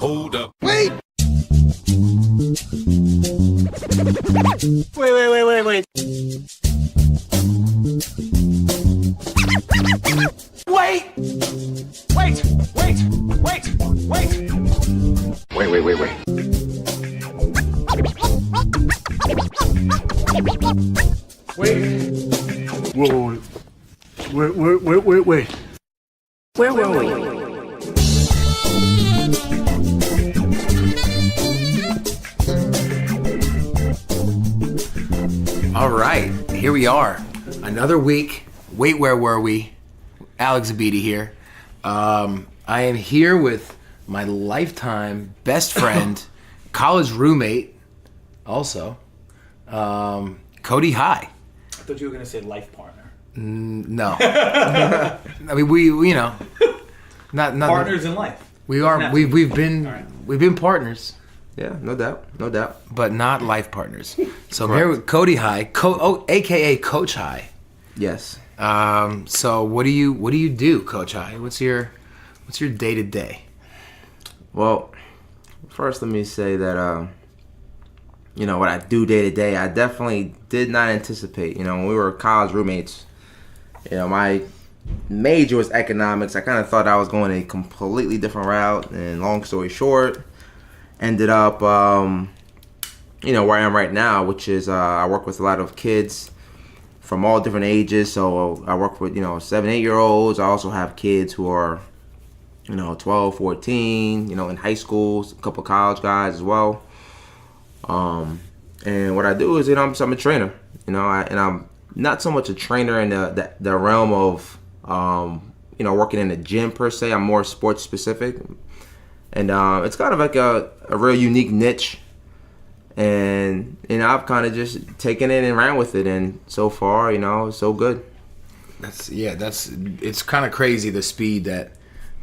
Hold up. Wait! Wait. Whoa. Wait. Where were we? All right, here we are. Another week. Wait, where were we? Alex Abidi here. I am here with my lifetime best friend, college roommate, also, Cody High. I thought you were going to say life partner. No. I mean, we you know, not Partners in life. We are. We've been partners. Yeah, no doubt. But not life partners. So I'm here with Cody High, aka Coach High. Yes. So what do you do, Coach High? What's your day to day? Well, first let me say that what I do day to day, I definitely did not anticipate. When we were college roommates, my major was economics. I kind of thought I was going a completely different route, and long story short, ended up where I am right now, which is I work with a lot of kids from all different ages. So I work with 7-8-year-olds. I also have kids who are 12, 14, in high school, a couple college guys as well. And what I do is I'm a trainer, and I'm not so much a trainer in the realm of working in a gym per se. I'm more sports specific. And it's kind of like a real unique niche. And I've kind of just taken it and ran with it. And so far, so good. It's kind of crazy the speed that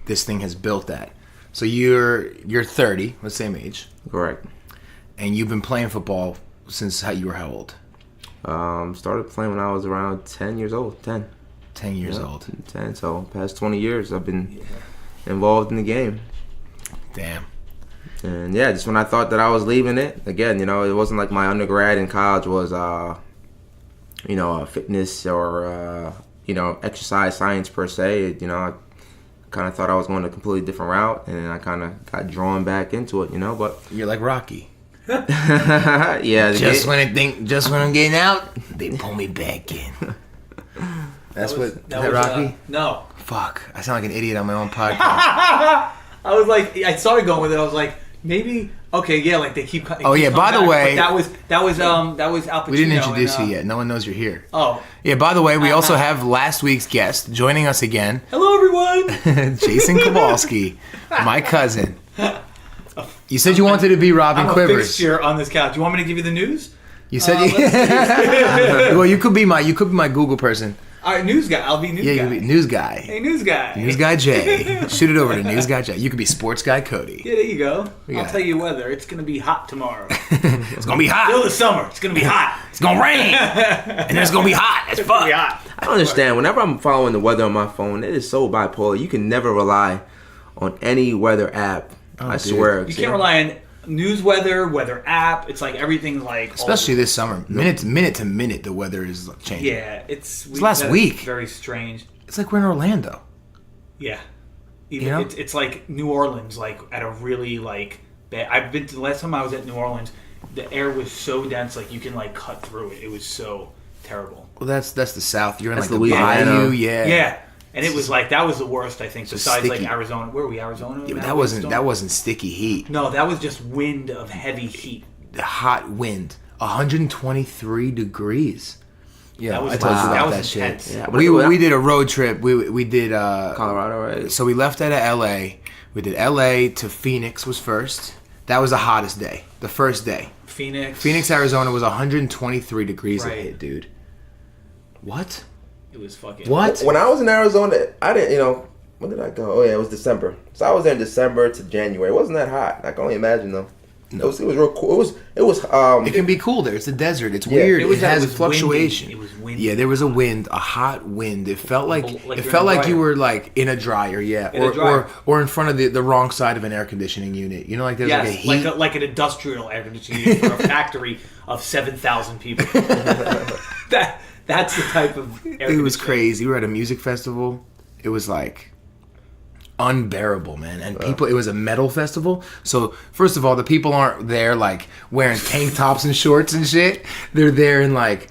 this thing has built at. So you're 30, the same age. Correct. And you've been playing football since you were how old? Started playing when I was around 10 years old. 10 years old. 10. So past 20 years I've been involved in the game. Damn. And yeah, just when I thought that I was leaving it, again, it wasn't like my undergrad in college was, fitness or, exercise science per se. I kind of thought I was going a completely different route, and I kind of got drawn back into it, but. You're like Rocky. Yeah. Just when I'm getting out, they pull me back in. That was Rocky? No. Fuck. I sound like an idiot on my own podcast. I was like, I started going with it. I was like, maybe okay, yeah. Like they keep. Oh yeah. By the way, that was Al Pacino. We didn't introduce you yet. No one knows you're here. Oh. Yeah. By the way, we also have last week's guest joining us again. Hello, everyone. Jason Kowalsky, my cousin. You said you wanted to be Robin I'm Quivers. A fixture on this couch. You want me to give you the news? You said well, you could be my Google person. All right, news guy. I'll be news guy. Yeah, you could be news guy. Hey, news guy. News guy Jay. Shoot it over to news guy Jay. You could be sports guy Cody. Yeah, there you go. I'll tell you weather. It's gonna be hot tomorrow. It's gonna be hot. Still the summer. It's gonna be hot. It's gonna rain, and then it's gonna be hot. It's gonna be hot. I don't understand. Whenever I'm following the weather on my phone, it is so bipolar. You can never rely on any weather app. I swear. You can't rely on news weather app. It's like everything's like. Especially this summer, minute to minute, the weather is changing. Yeah, it's last week. Very strange. It's like we're in Orlando. Yeah, it's like New Orleans, like at a really like bad. I've been to the last time I was at New Orleans. The air was so dense, like you can like cut through it. It was so terrible. Well, that's the South. You're in like the Louisiana. bayou, yeah. Yeah. And it was like that was the worst, I think. Besides sticky. like Arizona, where were we? Arizona? Yeah, but that wasn't sticky heat. No, that was just wind of heavy heat. The hot wind, 123 degrees. Yeah, I told you about that shit. Yeah, we did a road trip. We did Colorado, right? So we left out of L.A. We did L.A. to Phoenix was first. That was the hottest day. The first day. Phoenix, Arizona was 123 degrees it hit, dude. What? It was fucking. What? When I was in Arizona, I didn't. When did I go? Oh yeah, it was December. So I was there in December to January. It wasn't that hot. I can only imagine though. It was real cool. It can be cool there. It's a desert. It's weird. It has fluctuation. Windy. It was windy. Yeah, there was a wind, a hot wind. It felt like you were like in a dryer, or in front of the wrong side of an air conditioning unit. You know, like there's like a heat, like an industrial air conditioning unit for a factory of 7,000 people. That's the type of air conditioning. It was crazy. We were at a music festival. It was like unbearable, man. And people, it was a metal festival. So first of all, the people aren't there like wearing tank tops and shorts and shit. They're there in like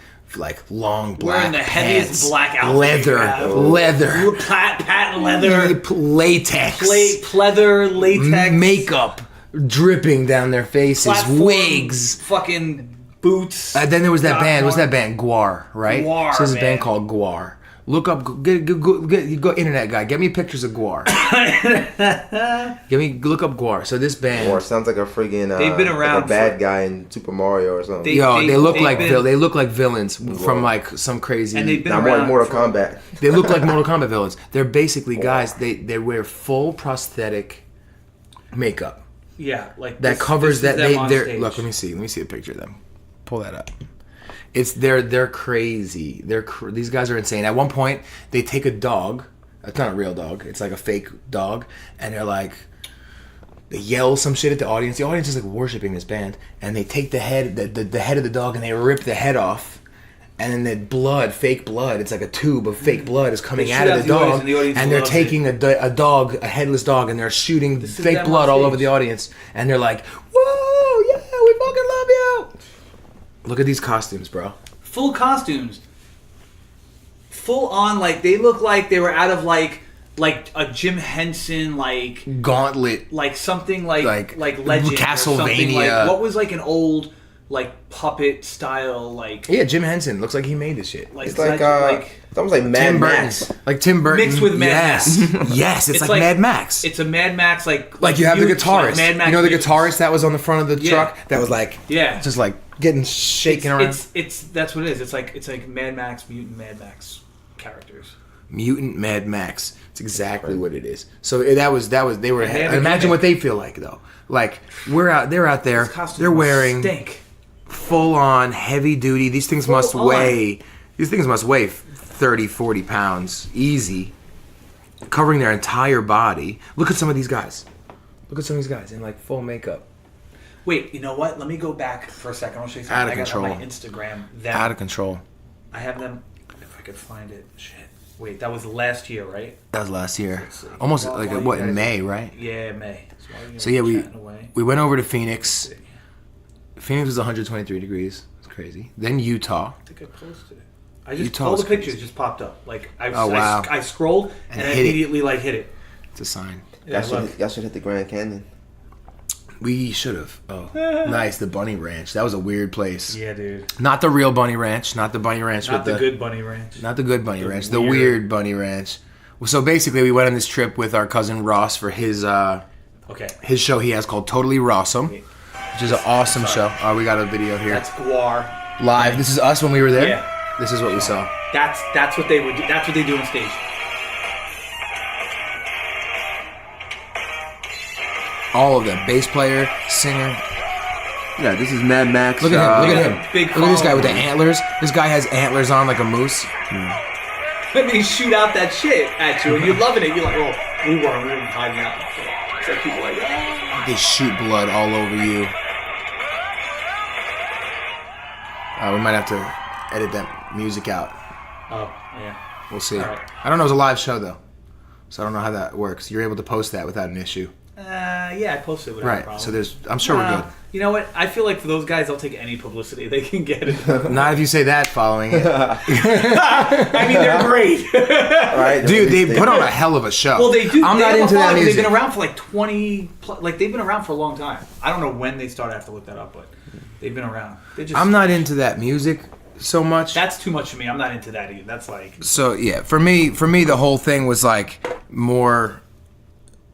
long black wearing the heaviest pants, black outfit, leather, patent leather, latex, pleather, latex, makeup dripping down their faces, platform, wigs, fucking boots. Then there was that band. What's that band? Guar, right? Guar, so there's a band called Guar. Look up, go internet guy. Get me pictures of Guar. Look up Guar. So this band. Guar sounds like a friggin' they've been around like a bad guy in Super Mario or something. They look like villains from like some crazy. And they've been around around Mortal Kombat. They look like Mortal Kombat villains. They're basically guys. They wear full prosthetic makeup. Yeah, like that covers that. They're look. Let me see a picture of them. Pull that up. They're crazy. These guys are insane. At one point, they take a dog. It's not a real dog. It's like a fake dog, and they yell some shit at the audience. The audience is like worshiping this band, and they take the head of the dog, and they rip the head off, and then the fake blood. It's like a tube of fake blood is coming out of the dog, and they're taking a headless dog, and they're shooting fake blood all over the audience, and they're like, "Whoa, yeah, we fucking love you." Look at these costumes, bro. Full costumes. Full on, like, they look like they were out of, like a Jim Henson, like... Gauntlet. Like, something like Legend. Castlevania. Like, what was, like, an old, like, puppet style, like... Yeah, Jim Henson. Looks like he made this shit. It's like it's almost like Mad Max. Like Tim Burton. Mixed with Mad Max. Yes, it's like Mad Max. It's a Mad Max, like you have the guitarist. Like Mad Max, you know the guitarist that was on the front of the truck? That was like... Yeah. Just like getting shaken around. It's that's what it is. It's like Mad Max, mutant Mad Max characters. Mutant Mad Max. It's exactly what it is. So that was they were. Imagine what they feel like though. Like they're out there. They're wearing full on heavy duty. These things must weigh 30, 40 pounds easy, covering their entire body. Look at some of these guys. In like full makeup. Wait, you know what? Let me go back for a second. I'll show you something. Out of control. I got on my Instagram. Out of control. I have them. If I could find it. Shit. Wait, that was last year, right? That was last year. Almost in May, right? Yeah, May. So yeah, we went over to Phoenix. Phoenix was 123 degrees. It's crazy. Then Utah. I think I posted it. All the pictures just popped up. Like wow. I scrolled and I immediately hit it. It's a sign. Y'all should hit the Grand Canyon. We should have. Oh, nice. The Bunny Ranch. That was a weird place. Yeah, dude. Not the real Bunny Ranch. Not the Bunny Ranch. Not the good Bunny Ranch. Not the good Bunny Ranch. The weird Bunny Ranch. So basically, we went on this trip with our cousin Ross for his his show he has called Totally Rawsome, which is an awesome show. We got a video here. That's Guar. Live. This is us when we were there. Yeah. This is what we saw. That's what they would do. That's what they do on stage. All of them. Bass player, singer. Yeah, this is Mad Max. Look at him. Look at him. Look at this guy with the man. antlers. This guy has antlers on like a moose. Let me shoot out that shit at you, and you're loving it. You're like, oh, we weren't hiding out. It's like people like, ah. They shoot blood all over you. We might have to edit that music out. Oh, yeah. We'll see. Right. I don't know. It was a live show though, so I don't know how that works. You're able to post that without an issue. Yeah, I posted it without a problem. So I'm sure we're good. You know what? I feel like for those guys, they'll take any publicity they can get. Not if you say that following it. I mean, they're great. Right, dude, they put on a hell of a show. Well, they do. I'm not into that music. They've been around for like 20, like they've been around for a long time. I don't know when they started. I have to look that up, but they've been around. I'm not into that music so much. That's too much for me. I'm not into that either. That's like. So yeah, for me, the whole thing was like more.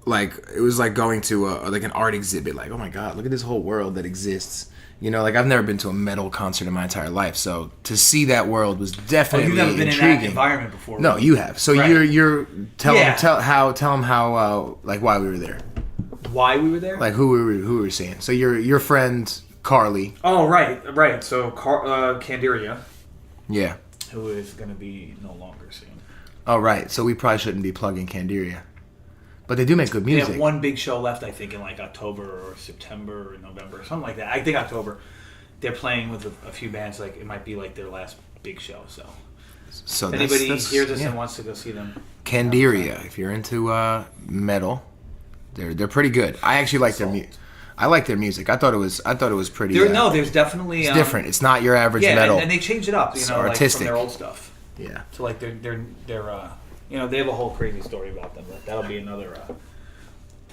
Like it was like going to like an art exhibit. Like, oh my god, look at this whole world that exists. You know, like I've never been to a metal concert in my entire life, so to see that world was definitely you've never been intriguing. in that environment before. No, right? you have. So right. you're tell them how like why we were there. Why we were there? Like who we were seeing. So your friend Carly. Oh, right. So Candiria, Yeah. who is going to be no longer soon. Oh, right. So we probably shouldn't be plugging Candiria. But they do make good They music. have one big show left, I think, in like October or September or November, something like that. I think October. They're playing with a few bands. Like it might be like their last big show. So So if anybody that's, hears this and wants to go see them, Candiria, if you're into metal, they're pretty good. I actually like their music. I like their music. I thought it was pretty. there's definitely it's different. It's not your average metal. and they changed it up. You It's know, like artistic. from their old stuff. Yeah. So like they're they have a whole crazy story about them. But that'll be another. Topic.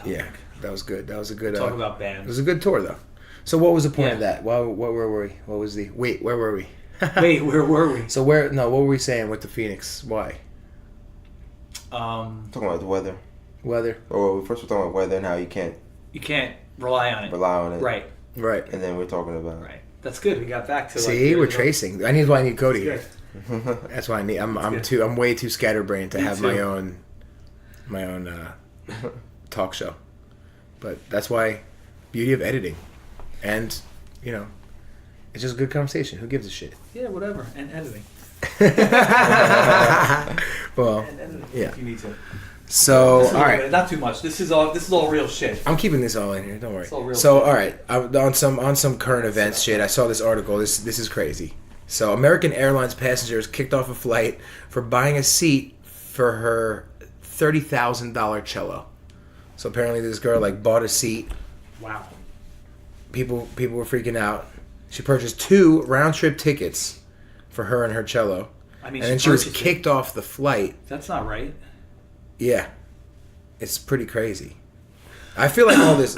Yeah, that was good. That was a good. Talk about It bands. was a good tour though. So what was the point Yeah. of that? Well, where were we? What was the wait? Where were we? Wait, where were we? So what were we saying with the Phoenix? Why? Talking about the weather. Weather. Or first we're talking about weather and how you can't You can't rely on it. rely on it. Right. Right. And then we're talking about Right. That's good. We got back to. See, we're tracing. I need why I need Cody Good. here. That's why I need. I'm good. I'm way too scatterbrained to Me have too. my own talk show. But that's why beauty of editing, and it's just a good conversation. Who gives a shit? Yeah, whatever. And editing. Well, And editing. yeah. If you need to. So all right. Not too much. This is all real shit. I'm keeping this all in here. Don't worry. It's all real So, shit. all right, on some current events shit. I saw this article. This is crazy. So, American Airlines passengers kicked off a flight for buying a seat for her $30,000 cello. So apparently, this girl bought a seat. Wow. People were freaking out. She purchased 2 round trip tickets for her and her cello, I mean, and then she was purchased it. kicked off the flight. That's not right. Yeah, it's pretty crazy. I feel like all this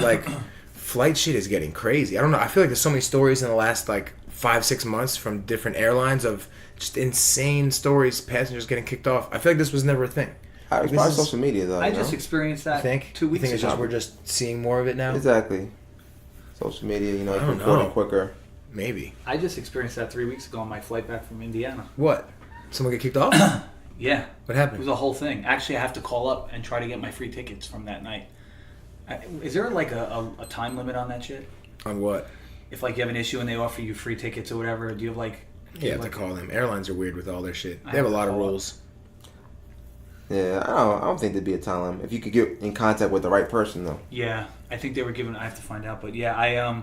flight shit is getting crazy. I don't know. I feel like there's so many stories in the last 5-6 months from different airlines of just insane stories, passengers getting kicked off. I feel like this was never a thing. it's This probably is- social media though. I you just know? experienced that I think 2 weeks it's ago. just we're just seeing more of it now. Exactly. Social media, you I don't reporting know. quicker. Maybe. I just experienced that 3 weeks ago on my flight back from Indiana. What? Someone get kicked off? Yeah. What It happened? was a whole thing. Actually, I have to call up and try to get my free tickets from that night. Is there a time limit on that shit? On what? If you have an issue and they offer you free tickets or whatever, do you have You have to call them. Airlines are weird with all their shit. I They have a have to lot of call up. rules. Yeah, I don't think there'd be a time limit. If you could get in contact with the right person though. Yeah, I think they were given. I have to find out, but yeah,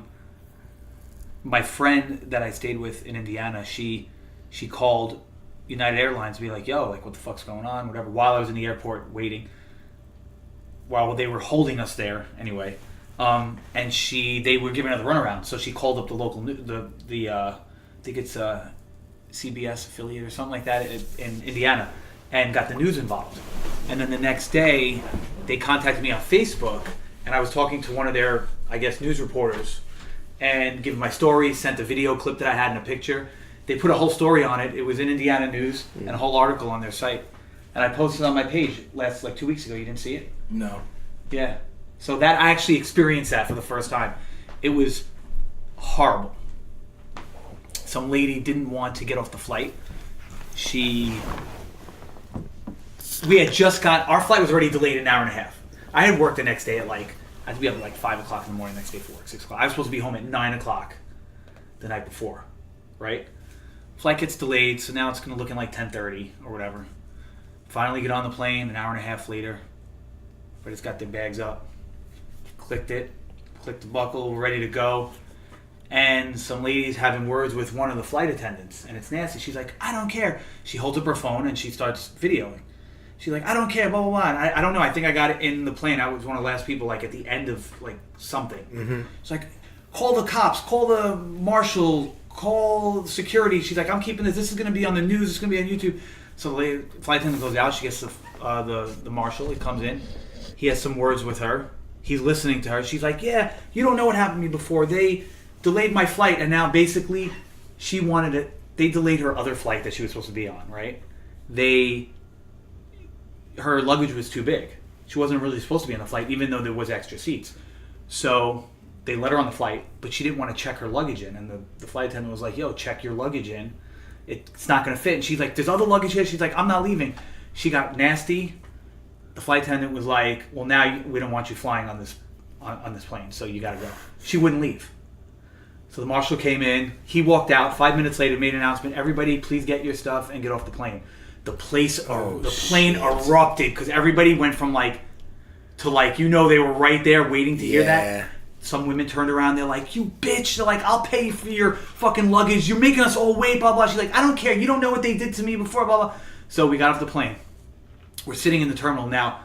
my friend that I stayed with in Indiana, she called United Airlines to be like, "Yo, what the fuck's going on?" Whatever. While I was in the airport waiting, while they were holding us there anyway, and they were giving her the runaround, so she called up the local I think it's a CBS affiliate or something like that in Indiana, and got the news involved. And then the next day, they contacted me on Facebook, and I was talking to one of their, I guess, news reporters, and giving my story, sent a video clip that I had in a picture. They put a whole story on it. It was in Indiana News, and a whole article on their site. And I posted it on my page last 2 weeks ago. You didn't see it? No. Yeah. So that I actually experienced that for the first time. It was horrible. Some lady didn't want to get off the flight. We had just our flight was already delayed an hour and a half. I had work the next day I had to be up at 5 o'clock in the morning next day for work, 6 o'clock. I was supposed to be home at 9 o'clock the night before, right? Flight gets delayed, so now it's going to look in 10:30 or whatever. Finally get on the plane an hour and a half later. Everybody's got their bags up. Clicked the buckle, we're ready to go. And some lady's having words with one of the flight attendants, and it's nasty. She's like, "I don't care." She holds up her phone and she starts videoing. She's like, "I don't care, blah, blah, blah." And I don't know. I think I got it in the plane. I was one of the last people, at the end of, something. Mm-hmm. She's like, "Call the cops, call the marshal, call security." She's like, "I'm keeping this. This is going to be on the news. It's going to be on YouTube." So the flight attendant goes out. She gets the marshal. He comes in. He has some words with her. He's listening to her. She's like, "Yeah, you don't know what happened to me before. They delayed my flight, and now basically she wanted it. They delayed her other flight that she was supposed to be on, right? Her luggage was too big. She wasn't really supposed to be on the flight, even though there was extra seats. So they let her on the flight, but she didn't want to check her luggage in. And the flight attendant was like, "Yo, check your luggage in. It's not going to fit." And she's like, "There's other luggage here." She's like, "I'm not leaving." She got nasty. The flight attendant was like, "Well, now we don't want you flying on this on this plane, so you got to go. She wouldn't leave. So the marshal came in. He walked out. 5 minutes later, made an announcement. Everybody, please get your stuff and get off the plane. The plane erupted because everybody went from to they were right there waiting to hear that. Some women turned around. They're like, "You bitch!" They're like, "I'll pay for your fucking luggage. You're making us all wait." Blah blah. She's like, "I don't care. You don't know what they did to me before." Blah blah. So we got off the plane. We're sitting in the terminal now.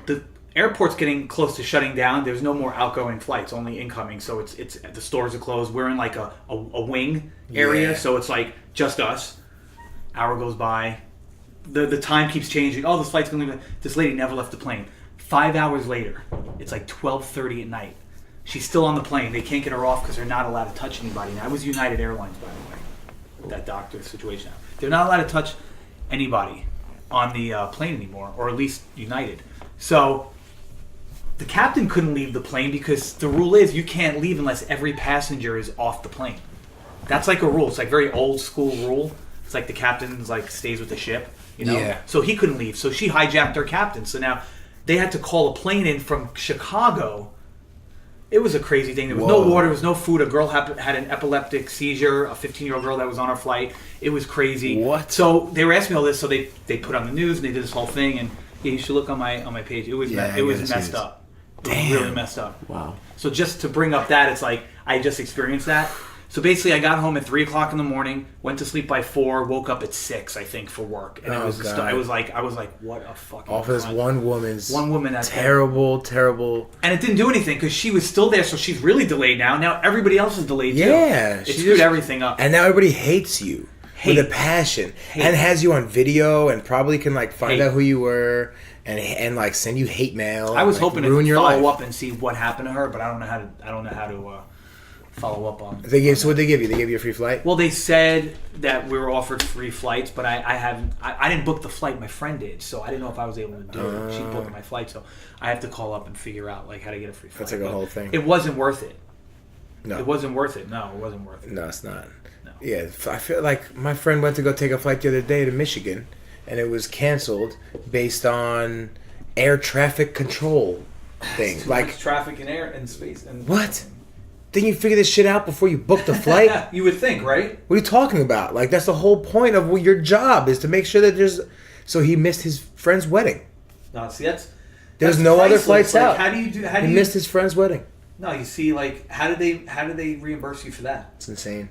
The airport's getting close to shutting down. There's no more outgoing flights, only incoming. So it's the stores are closed. We're in like a wing area, so it's like just us. Hour goes by. The time keeps changing. Oh, this flight's going to leave. This lady never left the plane. 5 hours later, it's like 12:30 at night. She's still on the plane. They can't get her off because they're not allowed to touch anybody. Now, it was United Airlines, by the way, with that doctor situation. They're not allowed to touch anybody on the plane anymore, or at least United. So the captain couldn't leave the plane because the rule is you can't leave unless every passenger is off the plane. That's like a rule. It's like very old school rule. It's like the captain stays with the ship, Yeah. So he couldn't leave. So she hijacked their captain. So now they had to call a plane in from Chicago. It was a crazy thing. There was no water. There was no food. A girl had an epileptic seizure. A 15-year-old girl that was on our flight. It was crazy. What? So they were asking me all this. So they put on the news and they did this whole thing. And yeah, you should look on my page. It was messed up. It was really messed up. Wow. So just to bring up that, it's like I just experienced that. So basically, I got home at 3 o'clock in the morning, went to sleep by 4, woke up at 6, I think, for work, and I was like, what a fucking. Off of this one woman that terrible. And it didn't do anything because she was still there, so she's really delayed now. Now everybody else is delayed too. Yeah, it screwed everything up. And now everybody hates you with a passion, and has you on video, and probably can find out who you were. And send you hate mail. I was hoping to follow life. up and see what happened to her, but I don't know how to follow up on. So what they give you? They gave you a free flight? Well, they said that we were offered free flights, but I didn't book the flight. My friend did, so I didn't know if I was able to do it. She booked my flight, so I have to call up and figure out how to get a free flight. That's like a whole thing. It wasn't worth it. No, it wasn't worth it. No, it wasn't worth it. No, it's not. No. Yeah, I feel like my friend went to go take a flight the other day to Michigan, and it was canceled based on air traffic control thing. Much traffic in air and space. And what? Didn't you figure this shit out before you booked the flight? You would think, right? What are you talking about? That's the whole point of your job is to make sure that there's. So he missed his friend's wedding. No, see there's no other flights out. How do you do? He missed his friend's wedding. No, you see, how did they reimburse you for that? It's insane.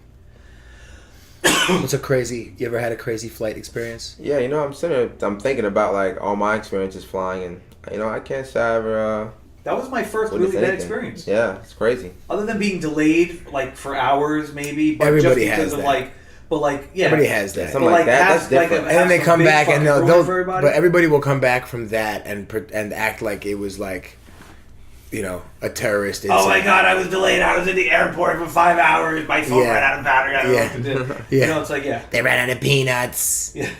You ever had a crazy flight experience? Yeah, I'm thinking about all my experiences flying, and I can't say I ever. That was my first really bad experience. Yeah, it's crazy. Other than being delayed for hours, maybe. But everybody just because has of that. Yeah, everybody has that. Something like that. That's different. And then they come back and but everybody will come back from that and act like it was a terrorist incident. Oh my God, I was delayed. I was in the airport for 5 hours. My phone ran out of battery. I don't know what to do. Yeah. It's like, they ran out of peanuts. Yeah.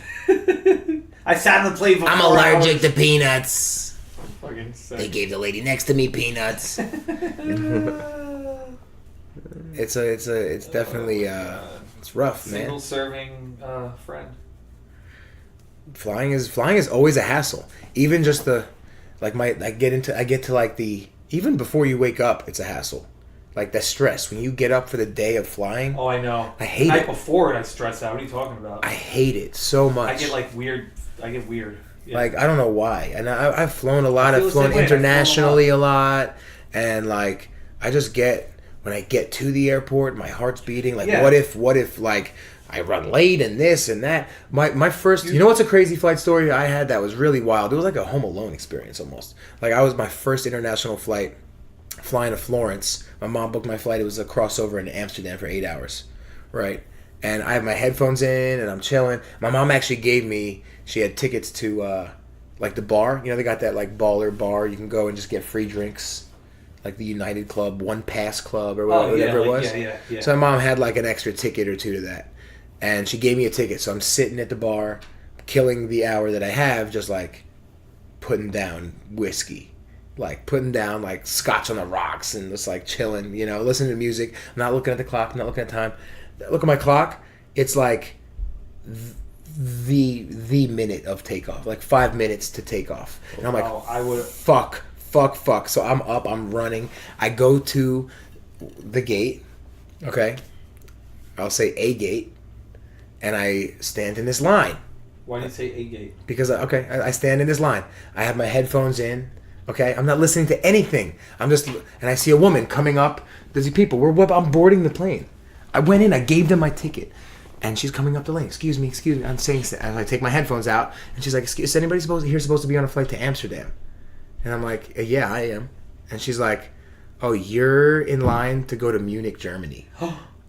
I sat on the plane for I'm 4 allergic hours. to peanuts. Fucking sick. They gave the lady next to me peanuts. It's definitely it's rough, man. Single serving friend. Flying is always a hassle. Even just even before you wake up, it's a hassle. The stress when you get up for the day of flying. Oh, I know. I hate it. The night before, I stress out. What are you talking about? I hate it so much. I get weird. Yeah. I don't know why. And I've flown a lot. I've flown internationally a lot. And I just get, when I get to the airport, my heart's beating. What if I run late and this and that. My first, what's a crazy flight story I had that was really wild? It was like a Home Alone experience almost. I was my first international flight flying to Florence. My mom booked my flight. It was a crossover in Amsterdam for 8 hours, right? And I have my headphones in and I'm chilling. My mom actually gave me, she had tickets to the bar. They got that baller bar. You can go and just get free drinks. The United Club, One Pass Club or whatever it was. Yeah. So my mom had an extra ticket or two to that. And she gave me a ticket. So I'm sitting at the bar, killing the hour that I have, just putting down whiskey. Putting down scotch on the rocks and just chilling, listening to music. I'm not looking at the clock, I'm not looking at time. Look at my clock. It's the minute of takeoff, 5 minutes to take off. And I'm I would fuck fuck. So I'm up, I'm running. I go to the gate, okay? I'll say a gate, and I stand in this line. Why did you say a gate? Because, I stand in this line. I have my headphones in, okay? I'm not listening to anything. And I see a woman coming up. There's people. I'm boarding the plane. I went in, I gave them my ticket. And she's coming up the lane. Excuse me. I'm saying, and I take my headphones out, and she's like, "Is anybody supposed to be on a flight to Amsterdam?" And I'm like, "Yeah, I am." And she's like, "Oh, you're in line to go to Munich, Germany."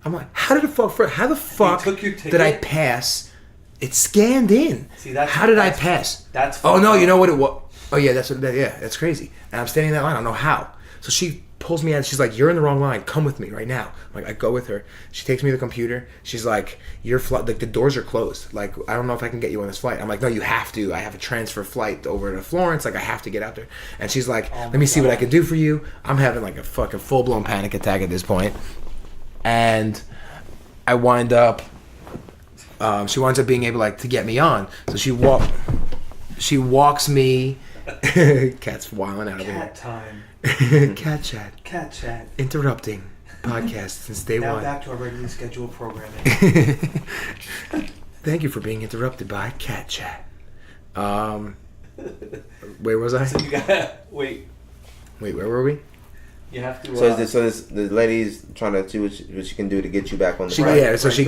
I'm like, how the fuck did I pass? It scanned in. See, how did I pass? That's. Oh no, you know what it was? Oh yeah, that's crazy. And I'm standing in that line. I don't know how. So she pulls me out. She's like, "You're in the wrong line. Come with me right now." I'm like, I go with her. She takes me to the computer. She's like, like the doors are closed. Like, I don't know if I can get you on this flight. I'm like, no, you have to. I have a transfer flight over to Florence. Like, I have to get out there. And she's like, let me see what I can do for you. I'm having like a fucking full blown panic attack at this point. And I wind up. She winds up being able to get me on. So she walks me. Cat's wilding out of here. Cat time. Cat chat. Cat chat. Interrupting podcast since day one. Now back to our regularly scheduled programming. Thank you for being interrupted by Cat Chat. Where was I? So you gotta wait. Wait, where were we? You have to. The lady's trying to see what she can do to get you back on the flight. Yeah, so she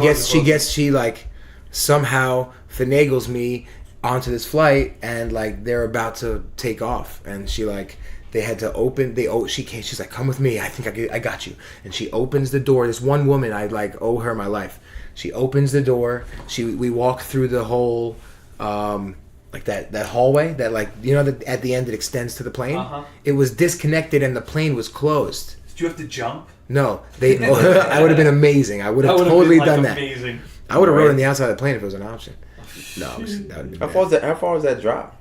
somehow finagles me onto this flight, and like they're about to take off, and she like. They had to open. She's like, "Come with me. I think I got you." And she opens the door. This one woman, I like owe her my life. She opens the door. We walk through the whole, like that hallway that that at the end it extends to the plane. Uh-huh. It was disconnected and the plane was closed. Did you have to jump? No, I would have been amazing. I would have totally done that. Amazing. I would have rode on the outside of the plane if it was an option. No, that would have been. How far is that drop?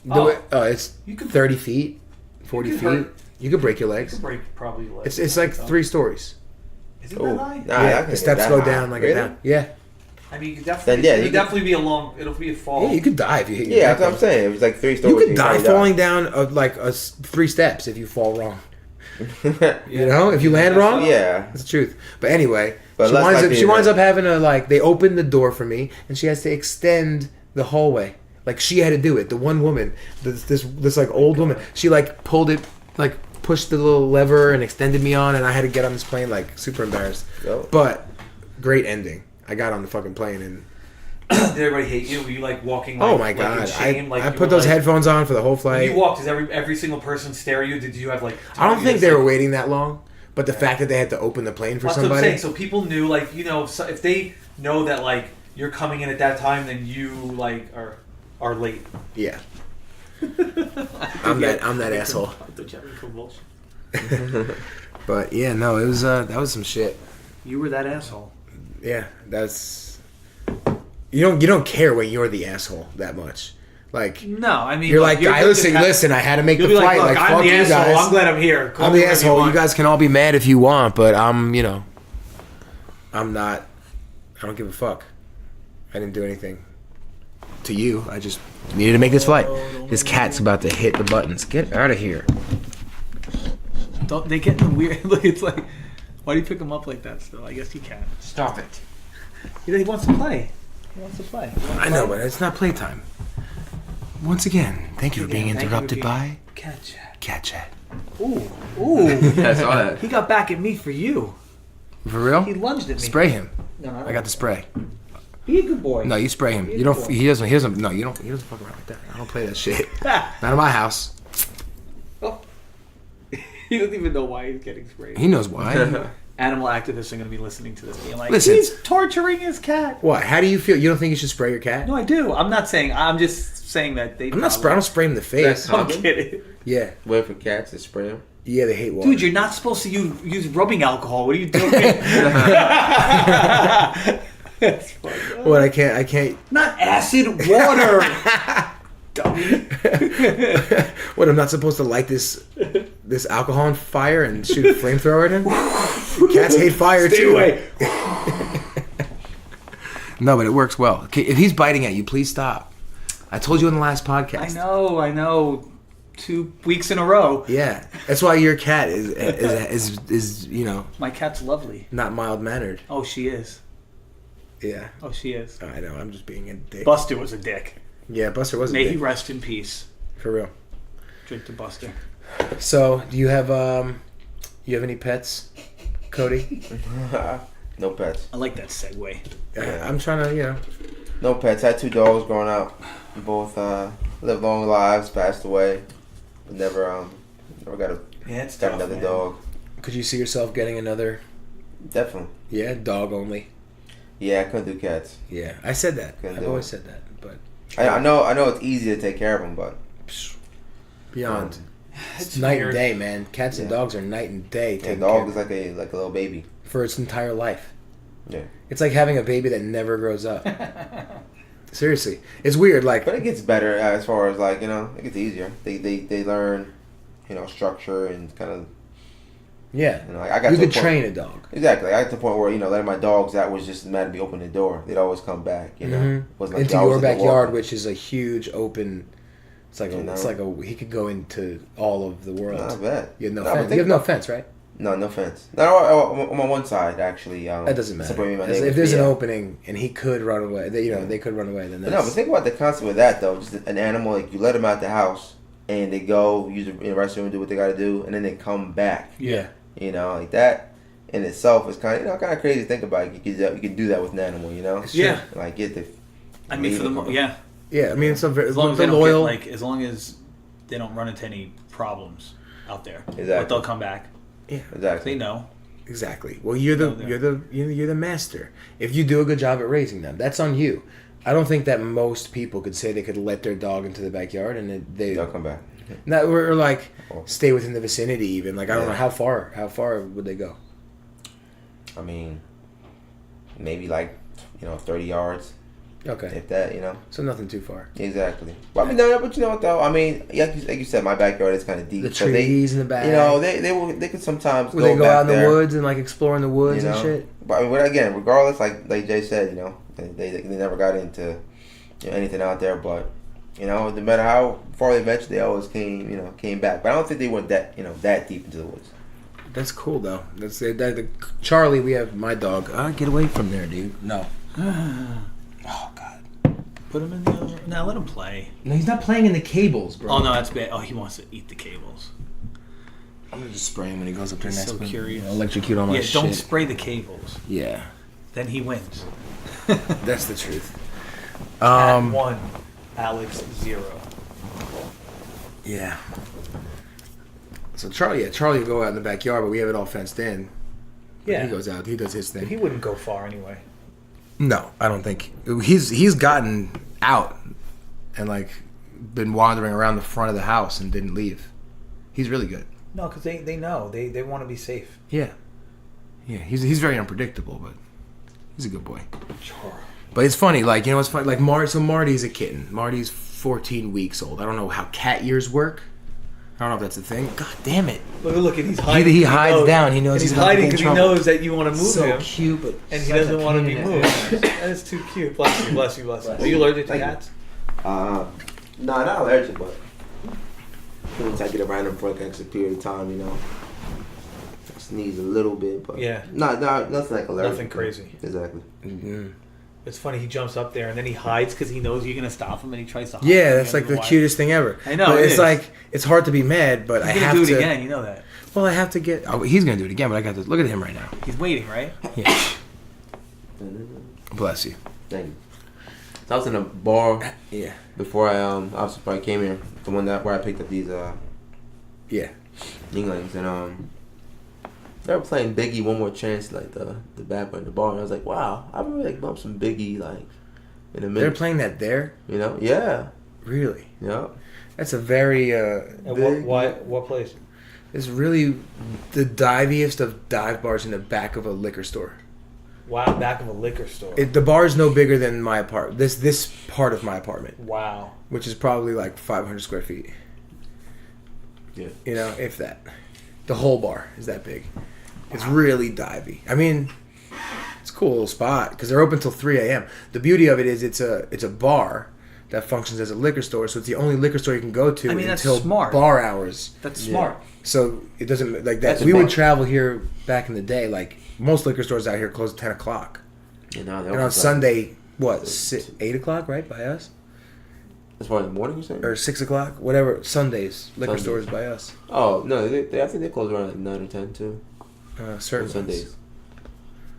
It's 30 feet. 40 feet. You could break your legs. You could break probably legs. It's like 3 stories. Is it that high? Yeah, the steps go down like really? that. Yeah. I mean, you could definitely. It'll definitely be it'll be a fall. Yeah, you could die if you hit your Yeah, that's what I'm saying. It was like 3 stories. You could die falling down 3 steps if you fall wrong. You know, if you land wrong. Yeah, that's the truth. But anyway, but she winds up having they open the door for me, and she has to extend the hallway. Like, she had to do it. The one woman, this like old woman, she like pulled it, like pushed the little lever and extended me on, and I had to get on this plane like super embarrassed. Yo. But great ending. I got on the fucking plane and. Did everybody hate you? Were you like walking? Oh my god! in shame? I put those headphones on for the whole flight. When you walked, does every single person stare at you? Did you have like? I don't think they were waiting that long, but the fact that they had to open the plane for somebody. That's what I'm saying. So people knew, so if they know that like you're coming in at that time, then you like are late. Yeah. I'm that asshole. But yeah, no, it was that was some shit. You were that asshole. Yeah, that's you don't care when you're the asshole that much. Like, no, I mean, you're like, listen, I had to make the flight. Like, I'm fuck the you asshole. guys. I'm glad I'm here. I'm the asshole. You guys can all be mad if you want, but I'm not. I don't give a fuck. I didn't do anything to you. I just needed to make this flight. This cat's about to hit the buttons. Get out of here. Don't they get weird? Look, it's like, why do you pick him up like that? Still, I guess you can. Stop it. He wants to play. I know, but it's not playtime. Once again, thank you for being interrupted by Cat Chat. Cat Chat. Ooh. I saw that. He got back at me for you. For real? He lunged at me. Spray him. No, I got the spray. Be a good boy. No, you spray him. You don't. He doesn't. No, you don't. He doesn't fuck around like that. I don't play that shit. Not in my house. Oh. He doesn't even know why he's getting sprayed. He knows why. Animal activists are going to be listening to this, being like, listen, he's torturing his cat. What? How do you feel? You don't think you should spray your cat? No, I do. I'm not saying. I'm just saying that they. I don't spray him in the face. I'm kidding. Yeah. Wait for cats to spray them. Yeah, they hate water. Dude, you're not supposed to use rubbing alcohol. What are you doing? That's funny. What? I can't. Not acid water. Dummy. What? I'm not supposed to light this alcohol on fire and shoot a flamethrower at him? Cats hate fire too. Stay away. No, but it works well. Okay, if he's biting at you, please stop. I told you in the last podcast. I know. 2 weeks in a row. Yeah, that's why your cat is you know, My cat's lovely. not mild mannered. Oh, she is. Yeah, Oh, she is. I know. I'm just being a dick. Buster was a dick. Yeah, Buster was a May he dick. rest in peace. For real. Drink to Buster. So, do you have any pets, Cody? No pets. I like that segue. I'm trying to, you know. No pets. I had 2 dogs growing up. Both lived long lives, passed away. But never got It's got tough, another man. dog. Could you see yourself getting another? Definitely. Yeah, dog only. Yeah, I couldn't do cats. Yeah, I said that. Couldn't I've do always it. said that, but I know it's easy to take care of them, but beyond. It's It's night weird. and day, man. Cats and Yeah. dogs are night and day. a taking dog care is like a little baby. for its entire life. Yeah. It's like having a baby that never grows up. Seriously, it's weird. Like, But it gets better as far as like, it gets easier. They learn, structure and kind of, yeah, like I got you to a could point- train a dog. Exactly. I got to the point where, letting my dogs that was just mad to be open the door. They'd always come back, Wasn't like Into they always your had to backyard, walk. which is a huge open. It's like he could go into all of the world. Not bad. You have no No, but fence. think You have no about- fence, right? No fence. No, I'm on one side actually. That doesn't matter. separating my If neighbors, there's an yeah. opening and he could run away, they could run away. Then But that's, no, but think about the concept with that though. Just an animal, like you let them out the house and they go use the restroom and do what they got to do, and then they come back. yeah. Like that in itself is kind of kind of crazy to think about. You can do that with an animal, Yeah. Like get the. I mean, for the yeah. Yeah, I mean, it's a very As long as they the don't loyal. as long as they don't run into any problems out there, Exactly. but they'll come back. Exactly. They know. Exactly. Well, you're No, they're- you're the master. If you do a good job at raising them, that's on you. I don't think that most people could say they could let their dog into the backyard and They'll come back. not or like Oh. stay within the vicinity even. Like I don't Yeah. know how far would they go? I mean, maybe like 30 yards, Okay, if that. so nothing too far. Exactly. But I mean, no, but you know what though? I mean, like you said, my backyard is kind of deep. The so trees in the back. they could sometimes Would go they go back out in the there, woods and like explore in the woods and shit? But I mean, again, regardless, like Jay said, they never got into anything out there. But no matter how far they ventured, they always came back. But I don't think they went that that deep into the woods. That's cool though. That's Charlie. We have my dog. Get away from there, dude. No. Oh God. Put him in the. Now let him play. No, he's not playing in the cables, bro. Oh no, that's bad. Oh, he wants to eat the cables. I'm gonna just spray him when he goes up there He's next so week. curious. Electrocute all my Yeah, shit. don't spray the cables. Yeah, Then he wins. that's the truth. At 1, Alex 0. Yeah. So Charlie will go out in the backyard, but we have it all fenced in. Yeah, He goes out. He does his but thing. he wouldn't go far anyway. No, I don't think he's gotten out and like been wandering around the front of the house and didn't leave. He's really good. No, because they know they want to be safe. Yeah. Yeah, he's very unpredictable, but he's a good boy. Sure. But it's funny, like, what's funny? Like, Marty's a kitten. Marty's 14 weeks old. I don't know how cat years work. I don't know if that's a thing. God damn it. Look, and he's hiding. He hides down. He knows and he's he's about to hiding get in because he trouble. knows that you want to move So him, cute, but and he such a doesn't want to pain be in the moved. ass. That is too cute. Bless you, bless you, bless you. Are you allergic to Thank you. cats? No, not allergic, but once I get around them for like an extra period of time, sneeze a little bit, but Yeah. nothing like allergic. Nothing crazy. Exactly. Mhm. It's funny. He jumps up there and then he hides because he knows you're gonna stop him, and he tries to hide. Yeah, from that's you. like the Why? cutest thing ever. I know, But it it's is. like, it's hard to be mad, but I He's gonna have do it to. again. You know that. Well, I have to get. Oh, he's going to do it again, but I got to. Look at him right now. He's waiting, right? Yeah. Bless you. Thank you. So I was in a bar Yeah. before I obviously probably came here. The one where I picked up these Yeah. Yinglings, and they were playing Biggie One More Chance, like the bad part of the bar, and I was like, wow, I really like bumped some Biggie like in a They're minute. playing that there? Yeah, Really? yeah. That's a very. Big- What place? It's really the diviest of dive bars in the back of a liquor store. Wow, back of a liquor store. The bar is no bigger than my apartment. This part of my apartment, Wow. which is probably like 500 square feet. Yeah. If that. The whole bar is that big. It's really divey. I mean, it's a cool little spot because they're open till 3 a.m. The beauty of it is it's a bar, that functions as a liquor store. So it's the only liquor store you can go to that's until smart. bar hours. That's smart. So it doesn't like that. That's We smart. would travel here back in the day. Like most liquor stores out here close at 10 o'clock. You know, And on Sunday, 8 o'clock, right, by us? As far as the morning, you saying? Or 6 o'clock, whatever. Sundays, liquor stores by us. Oh no, I think they close around like 9 or 10 too. Certain On Sundays. ones.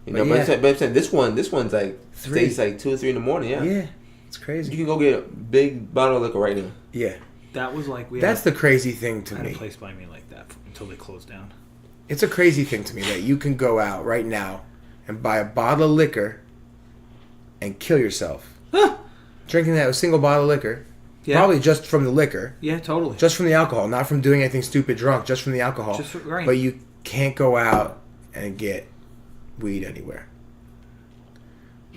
You know, But but I'm saying this one's like 3. stays like 2 or 3 in the morning. Yeah. Yeah, it's You crazy. can go get a big bottle of liquor right now. Yeah, That was like that's the crazy thing to had a me. place by me like that until they closed down. It's a crazy thing to me that you can go out right now and buy a bottle of liquor and kill yourself. Drinking that single bottle of liquor, Yeah. probably just from the liquor, Yeah, totally. just from the alcohol, not from doing anything stupid drunk, just from the alcohol. Just right. But you can't go out and get weed anywhere.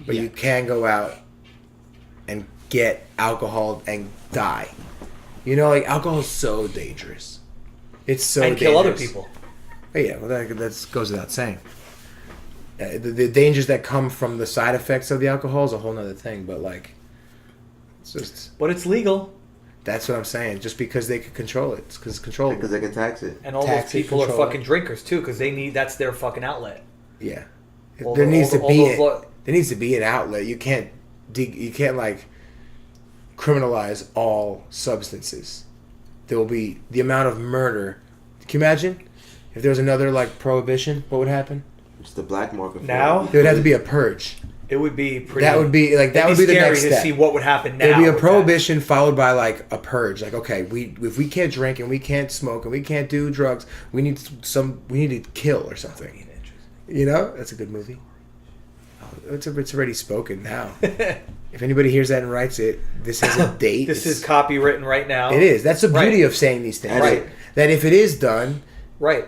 But Yeah. you can go out and get alcohol and die. You know, like alcohol is so dangerous. It's so and dangerous. kill other people. Oh, yeah, well, that goes without saying. The dangers that come from the side effects of the alcohol is a whole nother thing. But like, it's just But it's legal, that's what I'm saying. Just because they can control it, it's because it's controllable. Because they can tax it. and all Tax those it, people are control fucking drinkers too, because that's their fucking outlet. Yeah, All there the- needs all to the- be all those lo- there needs to be an outlet. You can't like criminalize all substances. There will be the amount of murder. Can you imagine if there was another like prohibition? What would happen? It's the black market. Now? For There would have to be a purge. It would be pretty. That would be like that it'd would be the scary next to step. see what would happen now. There'd be a with prohibition followed by like a purge. Like, okay, if we can't drink and we can't smoke and we can't do drugs, we need to kill or something. You know, that's a good movie. Oh, it's already spoken now. that. If anybody hears that and writes it, this has a date. This It's- is copywritten right now. It is. That's the Right. beauty of saying these things. Right. That if it is done Right.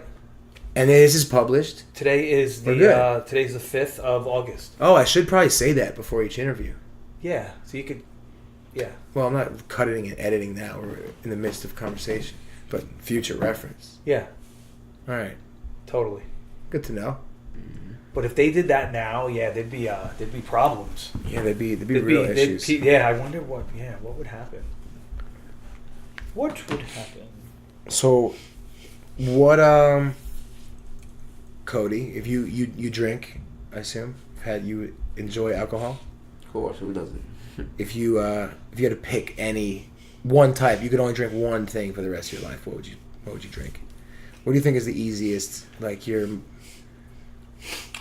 and this is published, Today is We're good. today's the 5th of August. oh, I should probably say that before each interview. Yeah. So you could. Yeah. Well, I'm not cutting and editing now. We're in the midst of conversation, but future reference. Yeah. All right. Totally. Good to know. But if they did that now, yeah, there'd be problems. Yeah, there'd be There'd real there'd issues. yeah, I wonder what would happen. What would happen? So, what Cody? If you drink, I assume you enjoy alcohol. Of course, who doesn't? If you had to pick any one type, you could only drink one thing for the rest of your life. What would you drink? What do you think is the easiest? Like your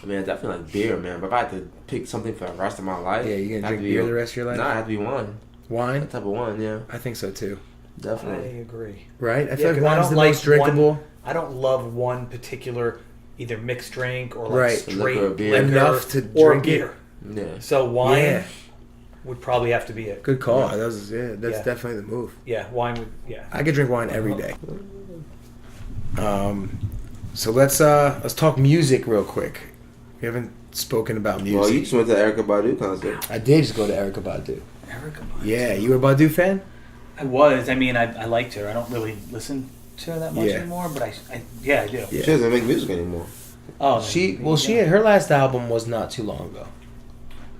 I mean, I definitely like beer, man. But if I had to pick something for the rest of my life, Yeah, you gonna it'd have drink to be beer the rest of your life? Nah, it had to be wine. wine? That type of wine, yeah. I think so too. Definitely. I agree. Right? I Yeah, feel like 'cause I wine's don't the like most drinkable. I don't love one particular either mixed drink or like Right. straight Liquor or beer. Enough to or drink it. beer. Yeah. So wine Yeah. would probably have to be it. Good call. That's Yeah. definitely the move. Yeah, wine would. Yeah. I could drink wine every day. So let's talk music real quick. We haven't spoken about music. Well, you just went to the Erykah Badu concert. I did just go to Erykah Badu. Erykah Badu. Yeah, you a Badu fan? I was. I mean, I liked her. I don't really listen to her that much Yeah. anymore, but I yeah, I do. Yeah. She doesn't make music anymore. Oh, Her last album was not too long ago.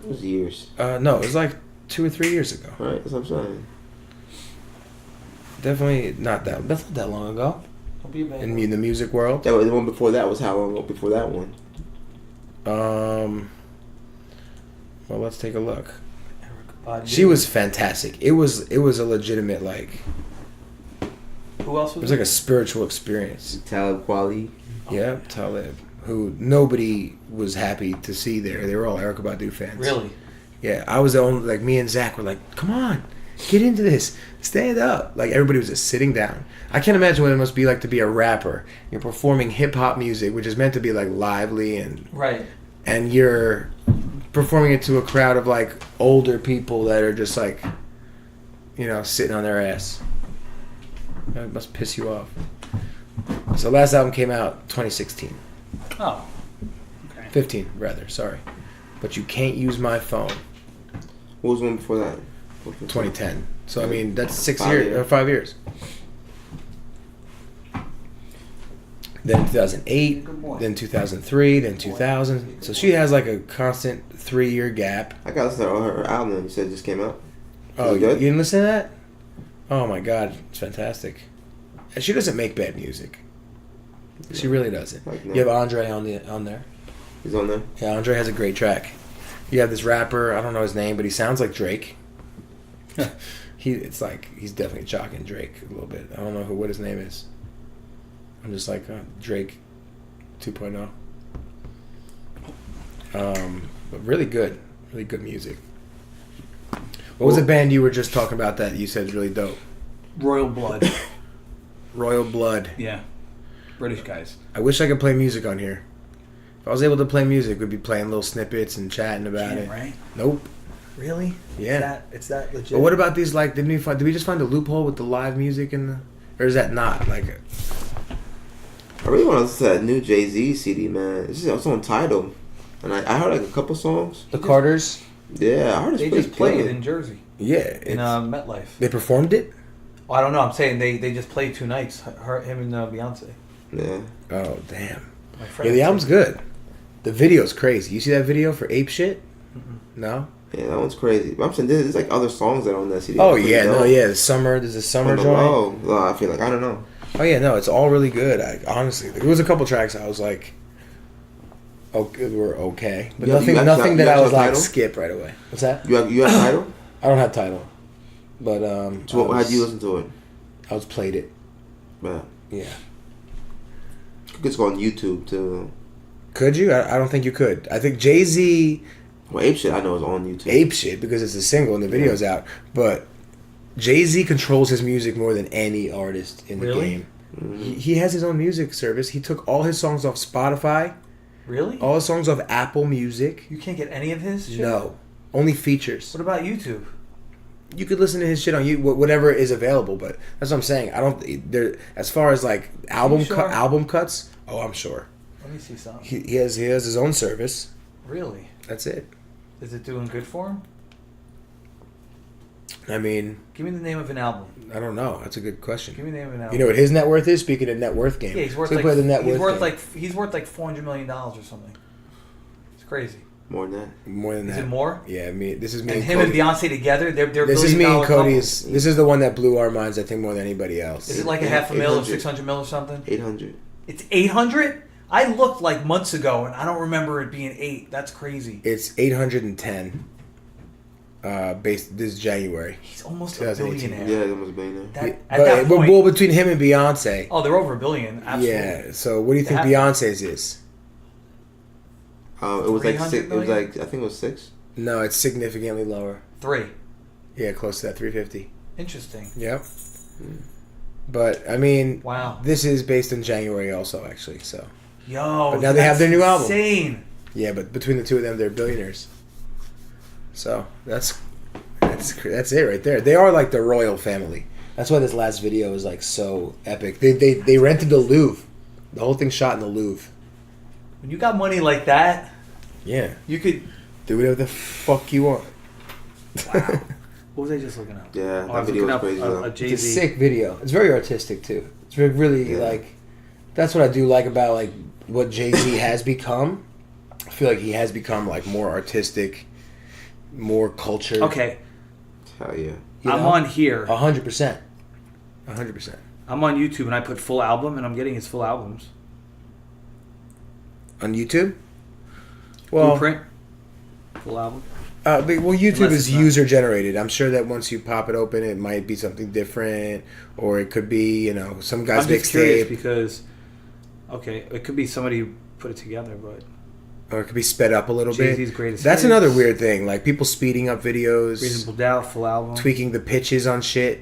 It was years. No, it was like 2 or 3 years ago. Right? That's what I'm saying. Definitely that's not that long ago Don't be a bad in boy. the music world. That was, the one before that was how long ago before that one? Well, let's take a look. Erykah Badu. She was fantastic. It was a legitimate like Who else it was? was like a spiritual experience. Talib Kweli. Yeah, Talib, who nobody was happy to see there. They were all Erykah Badu fans. Really? Yeah, I was the only, like, me and Zach were like, come on, get into this, stand up. Like, everybody was just sitting down. I can't imagine what it must be like to be a rapper. You're performing hip-hop music, which is meant to be, like, lively, Right. and you're performing it to a crowd of, like, older people that are just, like, you know, sitting on their ass. That must piss you off. So last album came out 2016. Oh. Okay. 15, rather, sorry. But You Can't Use My Phone, What was the one before that? 2010. So, I mean, that's 6 5 years, years. or 5 years. Then 2008, Good boy. then 2003, then 2000. So she has like a constant 3-year gap. I got to listen to her album you said just came out. Oh, Is it you good? didn't listen to that? Oh my god, it's fantastic. And she doesn't make bad music. She really doesn't. Like, no. You have Andre on there. He's on there. Yeah, Andre has a great track. You have this rapper, I don't know his name, but he sounds like Drake. It's like he's definitely chalking Drake a little bit. I don't know what his name is. I'm just like Drake 2.0. But really good music. What was the band you were just talking about that you said is really dope? Royal Blood. Royal Blood. Yeah. British guys. I wish I could play music on here. If I was able to play music, we'd be playing little snippets and chatting about it. Right? Nope. Really? Yeah. It's that legit. But what about these? Like, did we just find a loophole with the live music or is that not like? I really want to listen to that new Jay-Z CD, man. It's on Tidal, and I heard like a couple songs. The Carters. Yeah, I heard it's They pretty just played good. it in Jersey. Yeah. In MetLife. They performed it. Oh, I don't know. I'm saying they just played 2 nights. Him and Beyonce. Yeah. Oh damn. My friend. Yeah, the album's good. The video's crazy. You see that video for Ape Shit? No. Yeah, that one's crazy. But I'm saying there's like other songs that are on that CD. Oh Pretty yeah, dope. no, yeah. There's a summer joint. Oh, I feel like I don't know. Oh yeah, no, it's all really good. Honestly, there was a couple tracks I was like, okay, were okay, but You nothing actually that I have was like Tidal? skip right away. What's that? You have Tidal? I don't have Tidal, but So how'd you listen to it? I was played it. Man, Yeah. you could just go on YouTube too. Could you? I don't think you could. I think Jay-Z Well, Ape Shit I know is on YouTube. Ape Shit because it's a single and the video's out, but Jay-Z controls his music more than any artist in the Really? game. He has his own music service. He took all his songs off Spotify, Really? all his songs off Apple Music. You can't get any of his shit? No, only features. What about YouTube? You could listen to his shit on you, whatever is available. But that's what I'm saying. I don't. There, as far as like album sure? album cuts. Oh, I'm sure. Let me see something. He has his own service. Really? That's it. Is it doing good for him? I mean, Give me the name of an album. I don't know. That's a good Give question. me the name of an album. You know what his net worth is? Speaking of net worth game. Yeah, he's worth So like play the net he's worth worth game. he's worth like $400 million or something. It's crazy. More than that. More than Is that. it more? Yeah, this is me. And And him Cody. and Beyonce together, they're This is me and billion-dollar Cody's. couple. This is the one that blew our minds. I think more than anybody else. Is it like a half a mil or 800. 600 mil or something? 800. It's 800. I looked like months ago and I don't remember it being 8. That's crazy. It's 810. Based this January. He's almost a 2018. billionaire. Yeah, that must be there. That, at But that point, well, between him and Beyonce. oh, they're over $1 billion. Absolutely. Yeah. So what do you think That- Beyonce's is? It was like 300 six. It was million? like I think it was 6. No, it's significantly lower. 3. Yeah, close to that 350. Interesting. Yep. But I mean, Wow. this is based in January also, actually. So Yo. But now they have their new album. Insane. yeah, but between the two of them, they're billionaires. So that's it right there. They are like the royal family. That's why this last video is like so epic. They rented the Louvre. The whole thing shot in the Louvre. When you got money like that, Yeah. you could. Do whatever the fuck you want. Wow. What was I just looking up? Yeah, I that was video looking was up crazy. a though. It's a Jay-Z. sick video. It's very artistic too. It's really Yeah. like that's what I do like about like what Jay-Z has become. I feel like he has become like more artistic, more cultured. Okay, Hell yeah. you I'm know? on here. 100%. 100%. I'm on YouTube and I put full album and I'm getting his full albums. On YouTube? Well, Blueprint. Full album. YouTube Unless is it's not. user generated. I'm sure that once you pop it open, it might be something different, or it could be some guy's I'm just curious mixtape, because, okay, it could be somebody who put it together, but or it could be sped up a little Jay-Z's bit. greatest That's hits. another weird thing, like people speeding up videos, Reasonable Doubt, full album. tweaking the pitches on shit,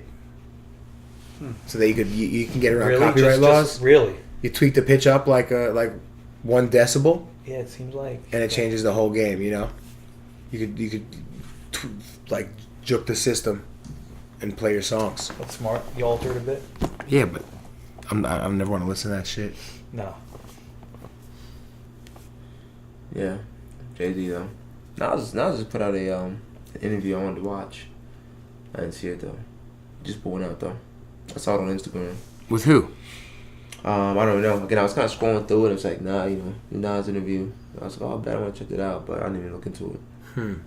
so that you can get around Really? copyright laws. Really? You tweak the pitch up like 1 decibel, Yeah, it seems like. and it changes the whole game. You could like juke the system and play your songs. That's smart. You altered a bit? Yeah, but I never want to listen to that shit. No. Yeah. Jay-Z though. Nas just put out an interview I wanted to watch. I didn't see it though. Just put one out though. I saw it on Instagram. With who? I don't know. Again, I was kind of scrolling through it. It was like, Nas interview. I was like, oh, I bet I want to check it out, but I didn't even look into it.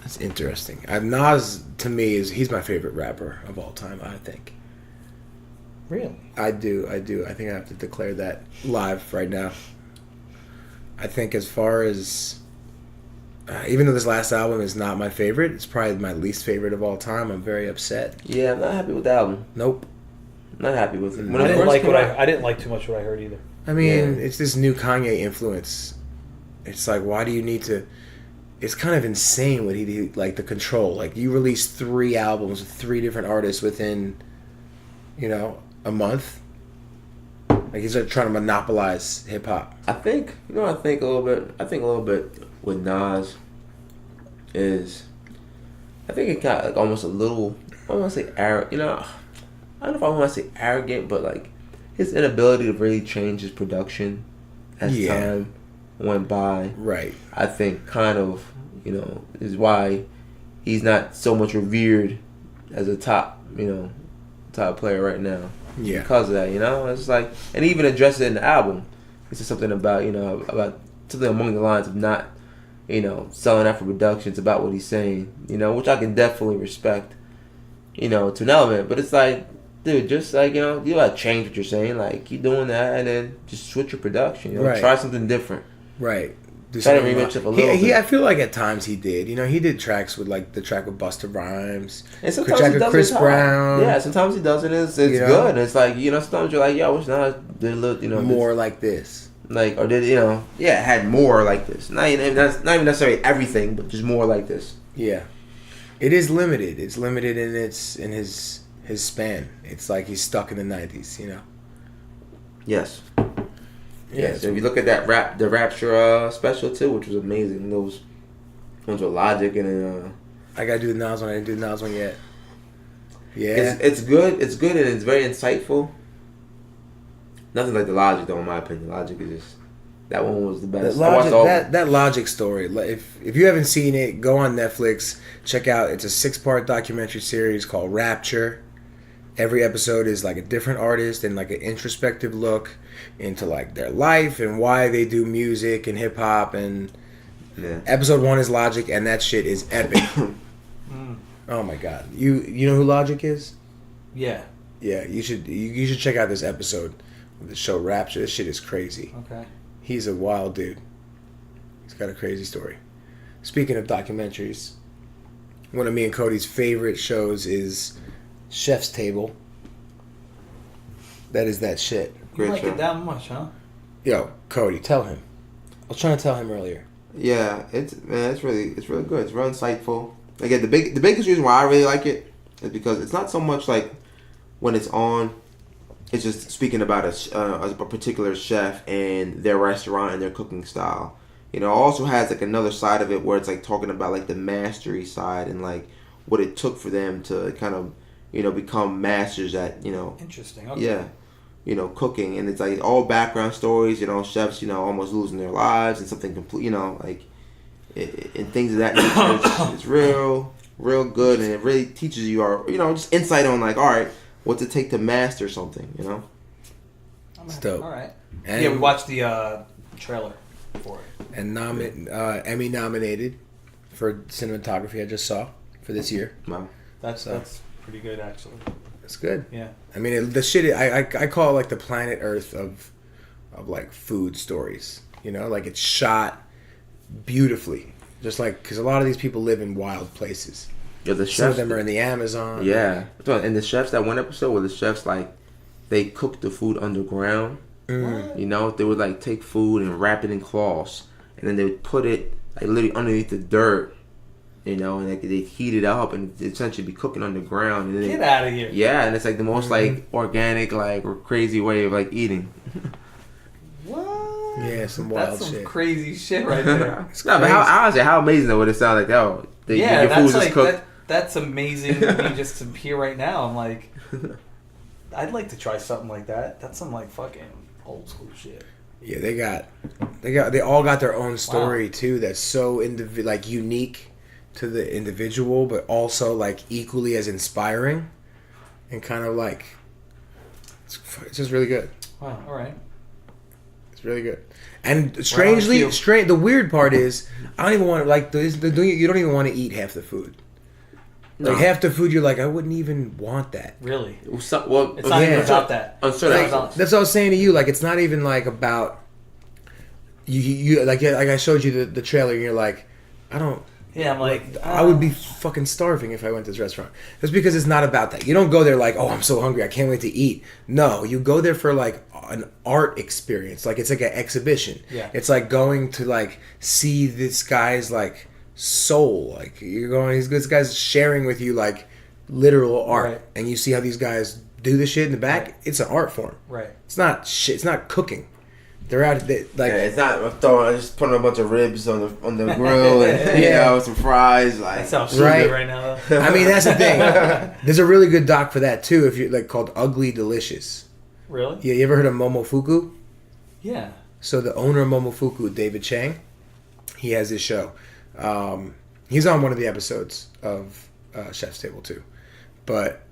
That's interesting. Nas to me he's my favorite rapper of all time. I think. Really? I do. I think I have to declare that live right now. I think as far as even though this last album is not my favorite, it's probably my least favorite of all time. I'm very upset. Yeah, I'm not happy with the album. Nope. Not happy with it. I didn't like I didn't like too much what I heard either. I mean, it's this new Kanye influence. It's like, why do you need to? It's kind of insane what he did. Like the control. Like you released 3 albums with 3 different artists within, a month. Like he's like trying to monopolize hip hop. I think a little bit with Nas is, I think it got like almost a little, I don't want to say arrogant, I don't know if I want to say arrogant, but like his inability to really change his production as time went by. Right. I think kind of, is why he's not so much revered as a top player right now. Yeah. Because of that, it's like, and he even addressed it in the album. He said something about, about something along the lines of not, selling out for production. It's about what he's saying, which I can definitely respect, to an element. But it's like, dude, just like, you gotta change what you're saying. Like, keep doing that and then just switch your production, Right. Try something different. Right. Try to remix it a little bit. I feel like at times he did. He did tracks with like the track with Busta Rhymes. And sometimes he does Chris Brown. Yeah, sometimes he does it. It's good. It's like, sometimes you're like, yo, I wish Nas did a little, more this, like this. like, or did had more like this. Not even necessarily everything, but just more like this. Yeah, it is limited. It's limited in his span. It's like he's stuck in the 90s. Yes. Yeah. So if you look at the Rapture special too, which was amazing. Those ones with Logic and I gotta do the Nas one. I didn't do the Nas one yet. Yeah, it's good. It's good and it's very insightful. Nothing like the Logic though, in my opinion. Logic is just, that one was the best. That Logic story. If you haven't seen it, go on Netflix. Check out. It's a 6-part documentary series called Rapture. Every episode is like a different artist and like an introspective look into like their life and why they do music and hip hop. And episode 1 is Logic, and that shit is epic. Oh my god, you know who Logic is? Yeah. Yeah, you should check out this episode of the show Rapture. This shit is crazy. Okay. He's a wild dude. He's got a crazy story. Speaking of documentaries, one of me and Cody's favorite shows is Chef's Table. That is that shit. You like it that much, huh? Yo, Cody, tell him. I was trying to tell him earlier. Yeah, it's really good. It's real insightful. Again, the biggest reason why I really like it is because it's not so much like when it's on, it's just speaking about a particular chef and their restaurant and their cooking style. It also has like another side of it where it's like talking about like the mastery side and like what it took for them to kind of become masters at Interesting. Okay. yeah, cooking, and it's like all background stories. Chefs almost losing their lives and something complete. Like and things of that nature. It's real good, and it really teaches you just insight on like, all right, what's it take to master something. It's dope. All right. And Yeah, we watched the trailer for it. And Emmy nominated for cinematography. I just saw for this year. Wow. That's pretty good, actually. It's good. Yeah. I mean, the shit. I call it like the planet Earth of like food stories. Like it's shot beautifully, just like because a lot of these people live in wild places. Yeah, the chefs. Some of them are in the Amazon. Yeah, and the chefs. That one episode where the chefs like they cooked the food underground. They would like take food and wrap it in cloths, and then they would put it like literally underneath the dirt. And they heat it up and essentially be cooking underground. And Get out of here. Yeah, and it's like the most like organic, like crazy way of like eating. What? Yeah, some wild shit. That's some crazy shit right there. No, but how amazing though would it sound like? Oh, yeah, your food that's is cooked. that's amazing to me just to hear right now. I'm like, I'd like to try something like that. That's some like fucking old school shit. Yeah, they all got their own story too. That's so like unique to the individual, but also like equally as inspiring, and kind of like it's just really good. Wow. All right. It's really good. And strangely, the weird part is, I don't even want to, like, you don't even want to eat half the food. Like, half the food, you're like, I wouldn't even want that. Really? Well, it's not even about that. That's what I was saying to you. Like, it's not even, like, about... You like I showed you the trailer, and you're like, I don't... Yeah, I'm like... I would be fucking starving if I went to this restaurant. That's because it's not about that. You don't go there like, oh, I'm so hungry, I can't wait to eat. No, you go there for, like, an art experience. Like, it's like an exhibition. Yeah. It's like going to, like, see this guy's, like, soul. Like, you're going... This guy's sharing with you, like, literal art. Right. And you see how these guys do the shit in the back. Right. It's an art form. Right. It's not shit. It's not cooking. They're out. Like, it's not. I'm just putting a bunch of ribs on the grill and you know, some fries. Like, that sounds so good right now. Though. I mean, that's the thing. There's a really good doc for that too. If you like, called Ugly Delicious. Really? Yeah. You ever heard of Momofuku? Yeah. So the owner of Momofuku, David Chang, he has this show. He's on one of the episodes of Chef's Table too, but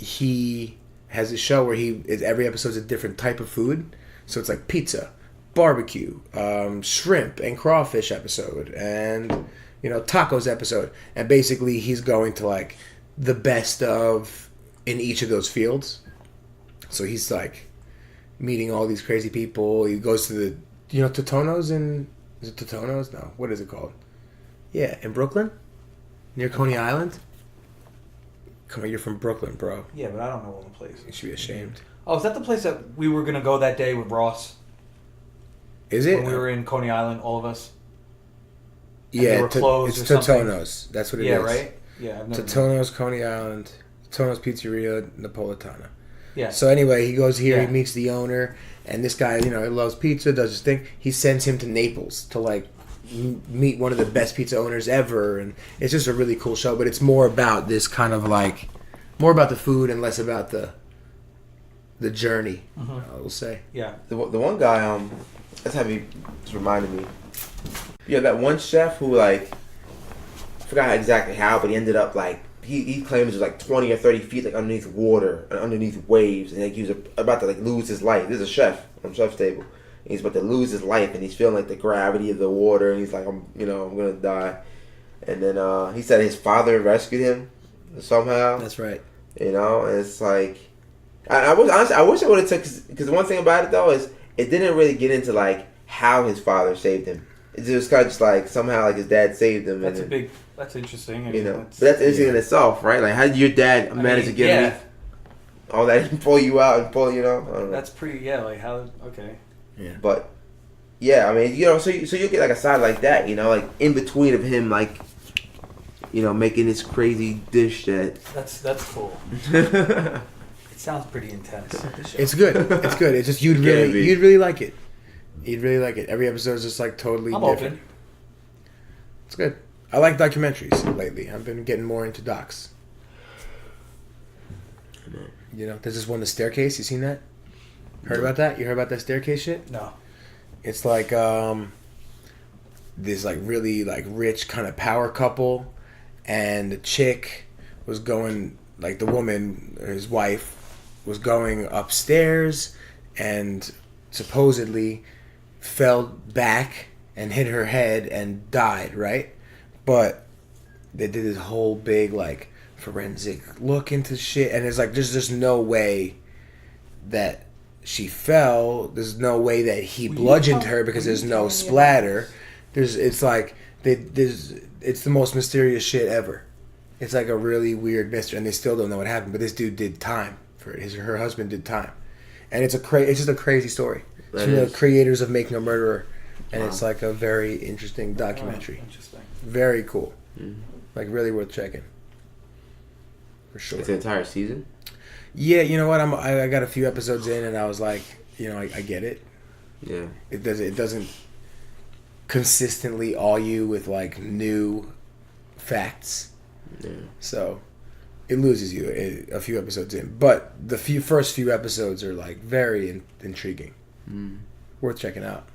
he has a show where every episode's a different type of food. So it's like pizza, barbecue, shrimp and crawfish episode, and tacos episode. And basically, he's going to like the best of in each of those fields. So he's like meeting all these crazy people. He goes to the Totono's is it Totono's? No, what is it called? Yeah, in Brooklyn, near Coney Island. Come on, you're from Brooklyn, bro. Yeah, but I don't know the place. You should be ashamed. Oh, is that the place that we were going to go that day with Ross? Is it? When we were in Coney Island, all of us? And Yeah, they were closed it's or something? Totono's. That's what it is. Yeah, right? Yeah, I've never Totono's, Coney Island, Totono's Pizzeria, Napolitana. Yeah. So anyway, he goes here, Yeah. he meets the owner, and this guy, he loves pizza, does his thing. He sends him to Naples to like meet one of the best pizza owners ever, and it's just a really cool show. But it's more about this kind of like, more about the food and less about the journey. I will say. Yeah. The one guy, that's how he just reminded me. Yeah, that one chef who like, I forgot exactly how, but he ended up like he claims it was like 20 or 30 feet like underneath water and underneath waves, and like he was about to like lose his life. This is a chef on Chef's Table. And he's about to lose his life, and he's feeling like the gravity of the water, and he's like, I'm gonna die. And then he said his father rescued him somehow. That's right. And it's like, I wish I would have took, because the one thing about it though is it didn't really get into like how his father saved him. It just kind of just like somehow like his dad saved him. That's interesting. But that's interesting in itself, right? Like, how did your dad manage to get underneath all that and pull you out and pull, I don't know. That's pretty, like how, okay. Yeah. But, yeah, I mean, so you get like a side like that, like in between of him, like, making this crazy dish That's cool. It sounds pretty intense. It's good. It's good. It's just you'd really like it. You'd really like it. Every episode is just like totally different. Open. It's good. I like documentaries lately. I've been getting more into docs. There's this one, The Staircase. You seen that? Heard about that? You heard about that staircase shit? No. It's like this like really like rich kind of power couple, and the chick was going, like the woman, his wife, was going upstairs and supposedly fell back and hit her head and died, right? But they did this whole big like forensic look into shit, and it's like there's just no way that she fell. There's no way that he bludgeoned her because there's no splatter. It's the most mysterious shit ever. It's like a really weird mystery, and they still don't know what happened. But this dude did time for it. Her husband did time, and it's just a crazy story. It's from the creators of Making a Murderer, and it's like a very interesting documentary. Interesting. Very cool. Like really worth checking. For sure. It's the entire season? Yeah, you know what? I got a few episodes in, and I was like, I get it. Yeah. It doesn't consistently awe you with like new facts. Yeah. So it loses you a few episodes in, but the first few episodes are like very intriguing. Worth checking out.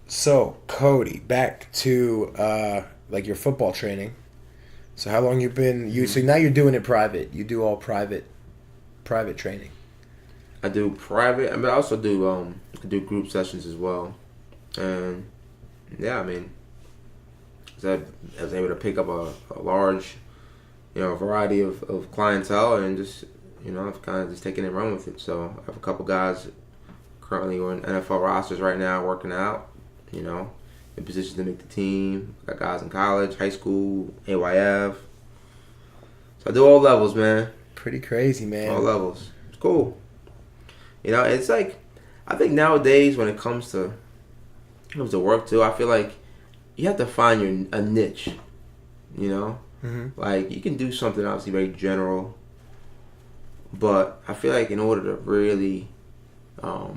So Cody, back to like your football training. So how long you been? So now you're doing it private. You do all private training. I do private. I mean, I also do group sessions as well. And yeah, I mean, I was able to pick up a large, variety of clientele, and just, I've kind of just taken it and run with it. So I have a couple guys currently on NFL rosters right now working out, in position to make the team. Got guys in college, high school, AYF. So I do all levels, man. Pretty crazy, man. All levels. It's cool. It's like, I think nowadays when it comes to work too, I feel like you have to find a niche, Mm-hmm. Like, you can do something obviously very general, but I feel like in order to really, other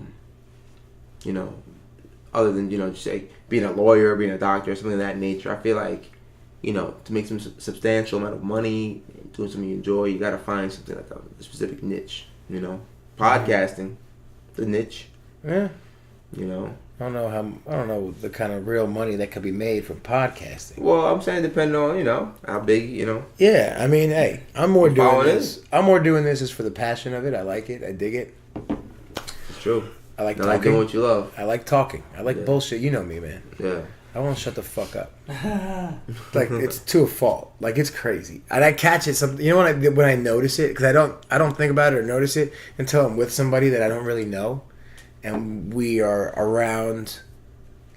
than, just say being a lawyer, being a doctor, something of that nature, I feel like, to make some substantial amount of money, doing something you enjoy, you got to find something like a specific niche, Podcasting, the niche. Yeah. I don't know the kind of real money that could be made from podcasting. Well, I'm saying depending on, how big, Yeah, I mean, hey, I'm more doing following this. I'm more doing this just for the passion of it. I like it. I dig it. It's true. I like I talking. like doing what you love. I like talking. I like bullshit. You know me, man. Yeah. I won't shut the fuck up. Like, it's to a fault. Like, it's crazy. And I catch it. When I notice it, because I don't think about it or notice it until I'm with somebody that I don't really know, and we are around,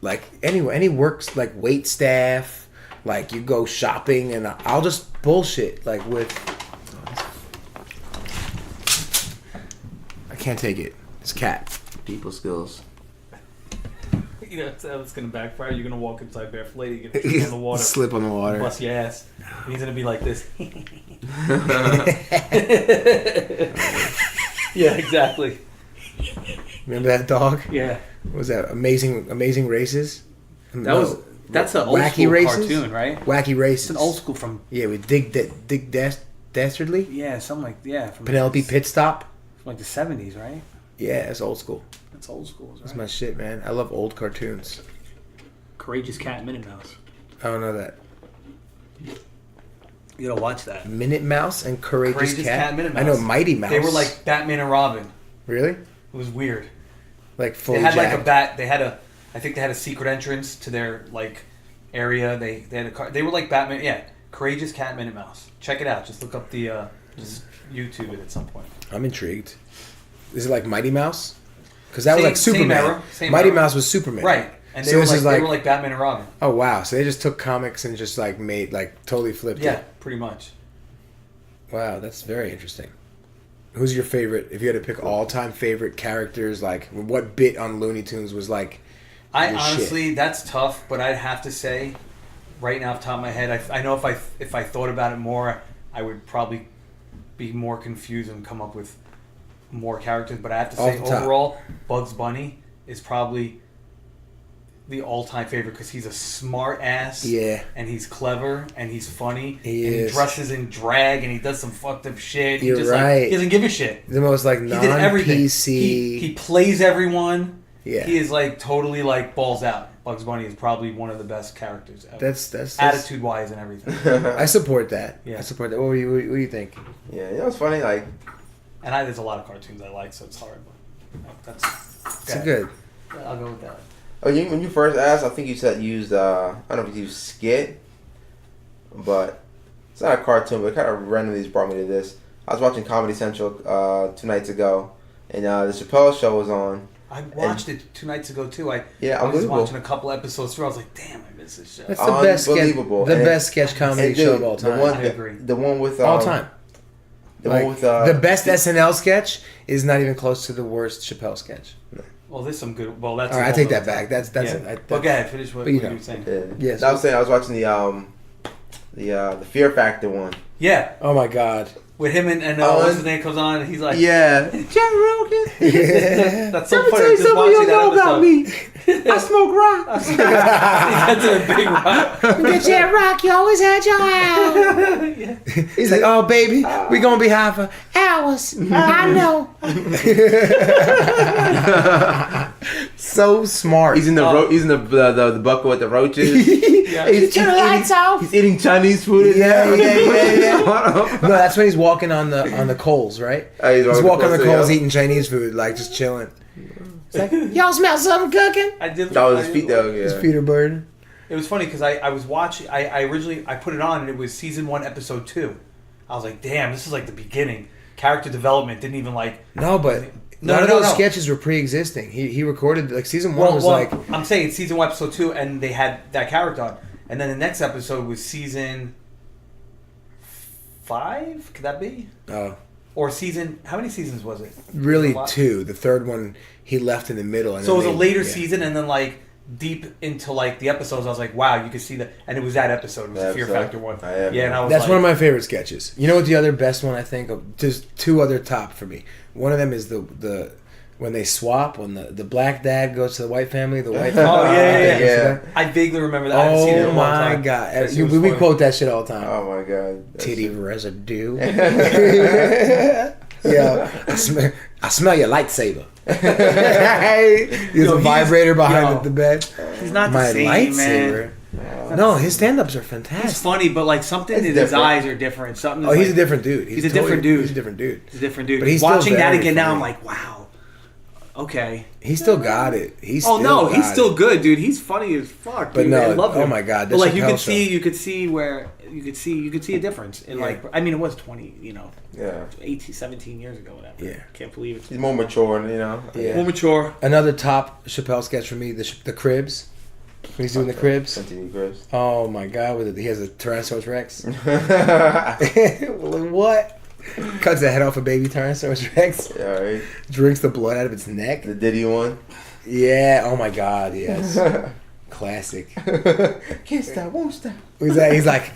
like, any works, like, wait staff, like, you go shopping, and I'll just bullshit, like, with... I can't take it. It's cat. People skills. It's going to backfire. You're going to walk inside barefoot lady, you're going to slip on the water. Slip on the water. Bust your ass. And he's going to be like this. Yeah, exactly. Remember that dog? Yeah. What was that? Amazing Races? That's an old Wacky school Races? cartoon, right? Wacky Races. It's an old school from... Yeah, with Dig Dastardly? Yeah, something like... Yeah. From Penelope Pitstop? From like the 70s, right? Yeah, that's old school. That's old school, right? That's my shit, man. I love old cartoons. Courageous Cat, Minute Mouse. I don't know that. You gotta watch that. Minute Mouse and Courageous Cat? Minute Mouse. I know Mighty Mouse. They were like Batman and Robin. Really? It was weird. Like fully They had jacked. like a bat. I think they had a secret entrance to their like area. They had a car. They were like Batman. Yeah, Courageous Cat, Minute Mouse. Check it out. Just look up the just YouTube it at some point. I'm intrigued. Is it like Mighty Mouse? Because that was like Superman. Same Mighty era. Mouse was Superman. Right. And they, So were this like, is they like- were like Batman and Robin. Oh wow! So they just took comics and just like made like totally flipped Yeah, it. pretty much. Wow, that's very interesting. Who's your favorite? If you had to pick all-time favorite characters, like what bit on Looney Tunes was like? I your honestly, shit? that's tough, but I'd have to say, right now off the top of my head, I know if I thought about it more, I would probably be more confused and come up with more characters. But I have to say, Off the top. overall, Bugs Bunny is probably the all-time favorite because he's a smart ass. Yeah. And he's clever and he's funny. He and is. He dresses in drag and he does some fucked up shit. You're he just, right. Like, he doesn't give a shit. The most like He did everything. non-PC. He plays everyone. Yeah. He is like totally like balls out. Bugs Bunny is probably one of the best characters ever. That's Attitude wise and everything. I support that. Yeah. I support that. What do you think? Yeah, it's funny, like... And there's a lot of cartoons I like, so it's hard. But that's It's good. Yeah, I'll go with that. Oh, when you first asked, I think you said used, I don't know if you used Skit, but it's not a cartoon, but it kind of randomly just brought me to this. I was watching Comedy Central 2 nights ago, and the Chappelle Show was on. I watched it 2 nights ago too. I was unbelievable. watching a couple episodes through. I was like, damn, I missed this show. That's the best sketch. Unbelievable. The And best sketch comedy and show dude, of all time. I agree. The one with... all time. The Like, one with... the best SNL sketch is not even close to the worst Chappelle sketch. Well, there's some good. Well, that's. All right, I take that back. That's Yeah. it. But go ahead, finish what but you you know. were saying. Yeah. Yes. I was saying I was watching the Fear Factor one. Yeah, Oh my God. with him and Oh, what's his name comes on, and he's like, Yeah. Jerry Rogan. Yeah. that's so Let me funny. tell you Just something watching you that don't know about episode. me. I smoke rock. He gets in a big rock. Get that rock, you always had your eye on. He's like, oh baby, we gonna be high for hours. I know. so smart. He's in the he's in the bucket with the roaches. He's turning the lights off. He's eating Chinese food. Yeah. No, that's when he's walking on the coals, right? He's walking on the coals, eating Chinese food, like just chilling. It's like, y'all smell something cooking? I did. That was his feet though. Yeah. His feet are burning. It was funny because I was watching. I originally put it on and it was season 1, episode 2. I was like, damn, this is like the beginning. Character development didn't even like. No, but none of those sketches were pre-existing. He recorded like season 1 was like. I'm saying season 1, episode 2, and they had that character on, and then the next episode was season 5. Could that be? Oh. Or season? How many seasons was it? Really 2. The third one he left in the middle. And so it was a later season, and then like deep into like the episodes, I was like, wow, you could see that, and it was that episode. It was the Fear Factor one. Yeah, and I was that's one of my favorite sketches. You know what the other best one I think of? Just 2 other top for me. One of them is the when they swap, when the black dad goes to the white family, the white family. Oh yeah. I vaguely remember that. I haven't seen it in a long time. Oh my god, we quote that shit all the time. Oh my god, titty residue. Yeah, I smell your lightsaber. There's a vibrator behind the bed. He's not my the same, lightsaber. Man. No, his stand-ups are fantastic. He's funny, but like something in his eyes are different. Something. Oh, he's a different dude. He's a different dude. He's a different dude. He's a different dude. But he's watching that again funny. now. I'm like, wow. Okay. He still got it. He's still good, dude. He's funny as fuck. But dude. no, I love him. Oh my god, but like you could see a difference in like. I mean, it was 20, 18, 17 years ago, whatever. Yeah, can't believe it. He's more mature, Yeah, more mature. Another top Chappelle sketch for me, the Cribs. When he's doing the Cribs. Oh my god, he has a Tyrannosaurus Rex. What? Cuts the head off a baby Tyrannosaurus Rex. Yeah, right. Drinks the blood out of its neck. The Diddy one. Yeah. Oh my god. Yes. Classic. Can't stop, won't stop. He's like,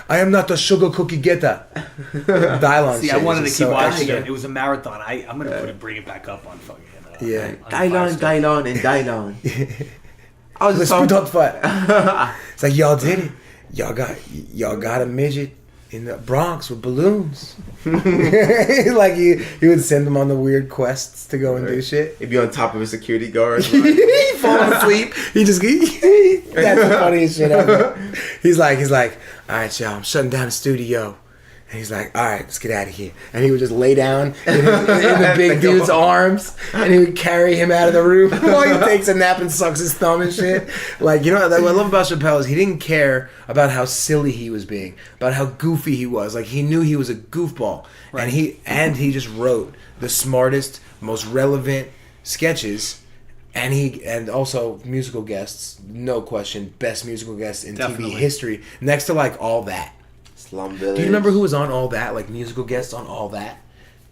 I am not a sugar cookie getter. Dylon. See, I wanted to keep watching it. It was a marathon. I'm gonna bring it back up on fucking. Dylon, and Dylon. I was just It's like y'all did it. Y'all got a midget in the Bronx with balloons. Like he would send them on the weird quests to go and do shit. He'd be on top of a security guard. He fall asleep. That's the funniest shit ever. He's like, all right, y'all, I'm shutting down the studio. And he's like, all right, let's get out of here. And he would just lay down in the big dude's arms, and he would carry him out of the room while he takes a nap and sucks his thumb and shit. Like, what I love about Chappelle is he didn't care about how silly he was being, about how goofy he was. Like, he knew he was a goofball. Right. And he just wrote the smartest, most relevant sketches. And also musical guests, no question, best musical guests in TV history, next to like All That. Slum Village. Do you remember who was on All That? Like musical guests on All That?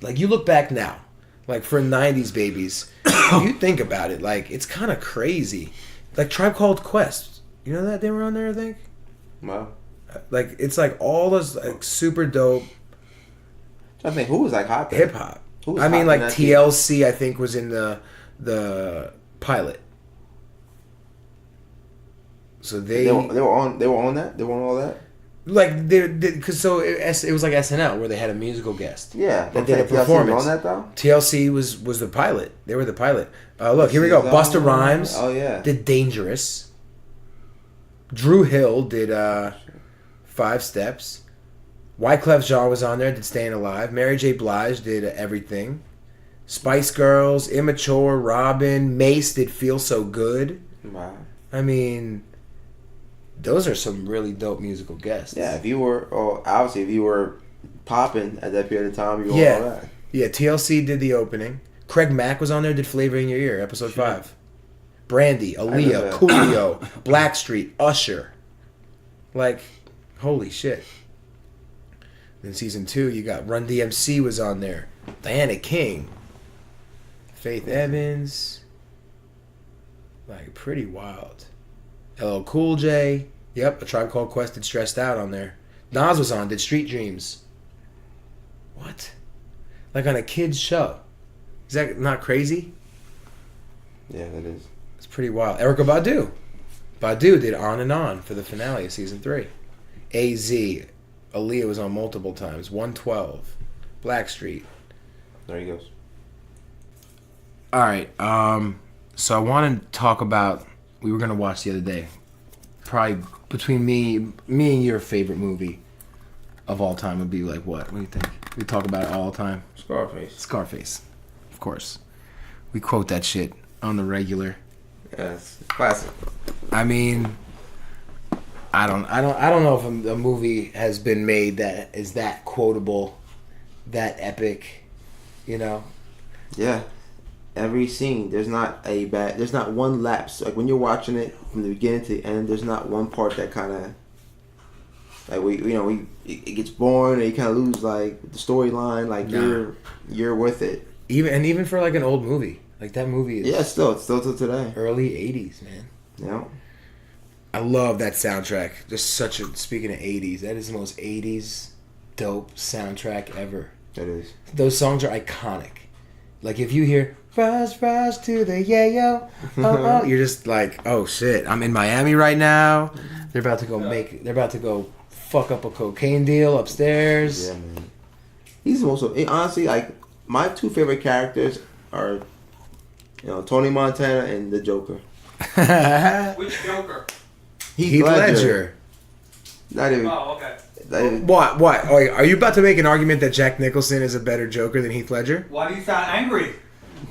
Like you look back now, like for 90s babies, you think about it, like it's kind of crazy. Like Tribe Called Quest, you know that they were on there, I think. Wow. Like it's like all those like super dope. I think who was like hot there? Hip hop. I mean, like TLC, I think was in the pilot. So they were on that. They were on All That. Like because it was like SNL where they had a musical guest. Yeah, that did a performance. On that though. TLC was the pilot. They were the pilot. Look, here we go. Busta Rhymes. Oh yeah. Did Dangerous. Drew Hill did 5 Steps. Wyclef Jean was on there. Did Staying Alive. Mary J. Blige did Everything. Spice Girls, Immature, Robin, Mace did Feel So Good. Wow. I mean, those are some really dope musical guests. Yeah, if you were popping at that period of time, you were all that. Yeah, TLC did the opening. Craig Mack was on there, did Flavor in Your Ear, episode 5. Brandy, Aaliyah, Coolio, Blackstreet, Usher. Like, holy shit. Then season 2, you got Run DMC was on there. Diana King. Faith Evans. Like, pretty wild. LL Cool J. Yep, A Tribe Called Quest did Stressed Out on there. Nas was on, did Street Dreams. What? Like on a kid's show. Is that not crazy? Yeah, that is. It's pretty wild. Erykah Badu. Badu did On and On for the finale of season 3. AZ. Aaliyah was on multiple times. 112. Blackstreet. There he goes. All right. So I want to talk about. We were gonna watch the other day. Probably between me and your favorite movie of all time would be like what? What do you think? We talk about it all the time. Scarface, of course. We quote that shit on the regular. Yes, classic. I mean, I don't know if a movie has been made that is that quotable, that epic, you know. Yeah. Every scene, there's not one lapse. Like when you're watching it from the beginning to the end, there's not one part that kind of like it gets boring or you kind of lose like the storyline. Like you're with it. Even for like an old movie, like that movie is it's still till today. Early '80s, man. Yeah. I love that soundtrack. Just speaking of '80s, that is the most '80s dope soundtrack ever. That is. Those songs are iconic. Like if you hear "Rise, rise to the yayo," oh, you're just like, oh shit, I'm in Miami right now. They're about to go fuck up a cocaine deal upstairs. Yeah, man. He's also honestly like my two favorite characters are, Tony Montana and the Joker. Which Joker? Heath Ledger. Not even. Oh, okay. What? Are you about to make an argument that Jack Nicholson is a better Joker than Heath Ledger? Why do you sound angry?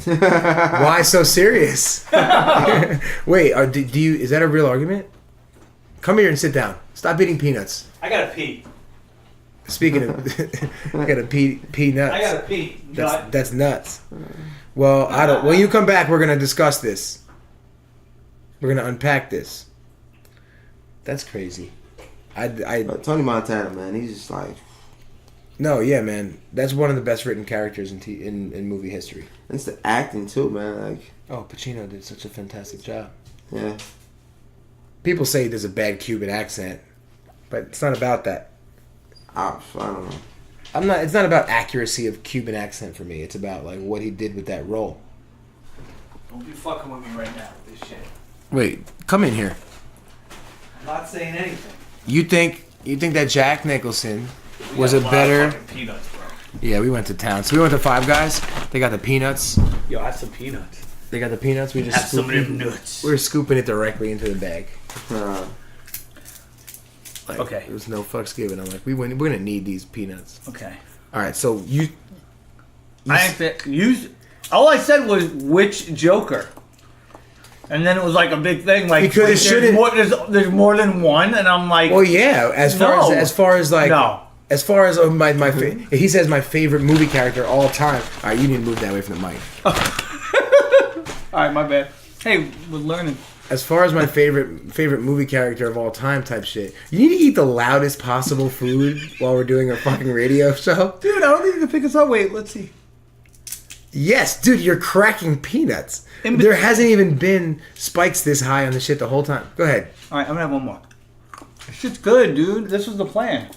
Why so serious? Wait, do you? Is that a real argument? Come here and sit down. Stop eating peanuts. I gotta pee. Speaking of, I gotta pee nuts. I gotta pee. That's nuts. Well, I don't. When you come back, we're gonna discuss this. We're gonna unpack this. That's crazy. Tony Montana, man, he's just like. No, yeah, man, that's one of the best written characters in movie history. And it's the acting too, man. Like. Oh, Pacino did such a fantastic job. Yeah. People say there's a bad Cuban accent, but it's not about that. I don't know. It's not about accuracy of Cuban accent for me. It's about like what he did with that role. Don't be fucking with me right now with this shit. Wait, come in here. I'm not saying anything. You think that Jack Nicholson was a better? Peanuts, bro. Yeah, we went to town. So we went to Five Guys. They got the peanuts. Yo, have some peanuts. They got the peanuts. We just have some of them nuts. We were scooping it directly into the bag. Okay. There was no fucks given. I'm like, we're gonna need these peanuts. Okay. All right. So you all I said was which Joker. And then it was like a big thing, like because it shouldn't. There's more than one, and I'm like, well, yeah. As far as like, no. As far as he says my favorite movie character all time. All right, you need to move that away from the mic. All right, my bad. Hey, we're learning. As far as my favorite movie character of all time type shit, you need to eat the loudest possible food while we're doing a fucking radio show. Dude, I don't think you can pick us up. Wait, let's see. Yes, dude, you're cracking peanuts. There hasn't even been spikes this high on the shit the whole time. Go ahead. All right, I'm gonna have one more. This shit's good, dude. This was the plan.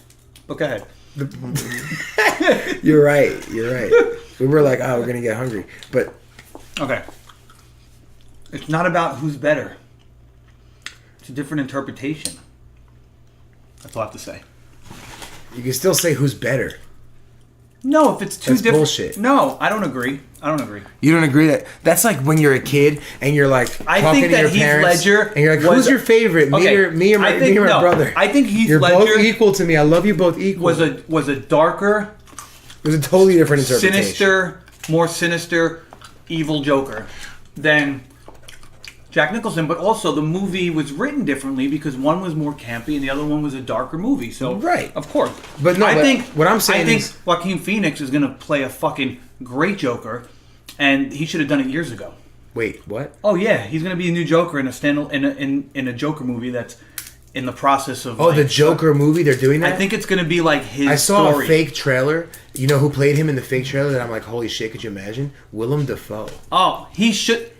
But go ahead. You're right. We were like, we're gonna get hungry, but okay. It's not about who's better. It's a different interpretation. That's all I have to say. You can still say who's better. No, if it's too different. Bullshit. No, I don't agree. You don't agree that's like when you're a kid and you're like talking to your parents Ledger and you're like, who's your favorite? Me or my brother? I think Heath Ledger. You're both equal to me. I love you both equal. Was a darker, it was a totally different interpretation. More sinister, evil Joker than Jack Nicholson, but also the movie was written differently because one was more campy and the other one was a darker movie. So, right, of course. But no, I think Joaquin Phoenix is going to play a fucking great Joker, and he should have done it years ago. Wait, what? Oh yeah, he's going to be a new Joker in a Joker movie that's in the process of. Oh, the Joker movie, they're doing that. I think it's going to be like his. I saw story. a fake trailer. You know who played him in the fake trailer? That I'm like, holy shit! Could you imagine? Willem Dafoe. Oh, he should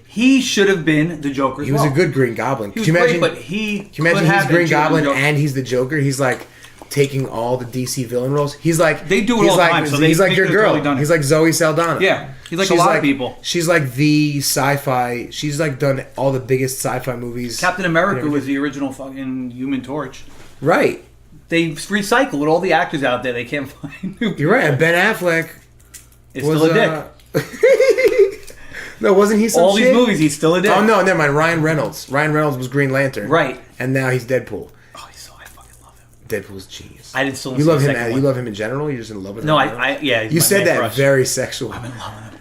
have been the Joker. He was a good Green Goblin. He was great, but can you imagine he's Green Goblin and he's the Joker? He's like taking all the DC villain roles. He's like they do it all the time. So he's like your girl. Totally he's like Zoe Saldana. Yeah, he's like a lot of people. She's like the sci-fi. She's like done all the biggest sci-fi movies. Captain America was the original fucking Human Torch. Right. They recycle with all the actors out there. They can't find new people. You're right. And Ben Affleck is still a dick. No, wasn't he some all shit? these movies, he's still a dick. Oh no, never mind. Ryan Reynolds. Ryan Reynolds was Green Lantern. Right. And now he's Deadpool. Oh, he's so I fucking love him. Deadpool's genius. I didn't still. You love him. Second You one. love him in general. You're just in love with him. No, yeah. He's You my said man that crush. very sexual.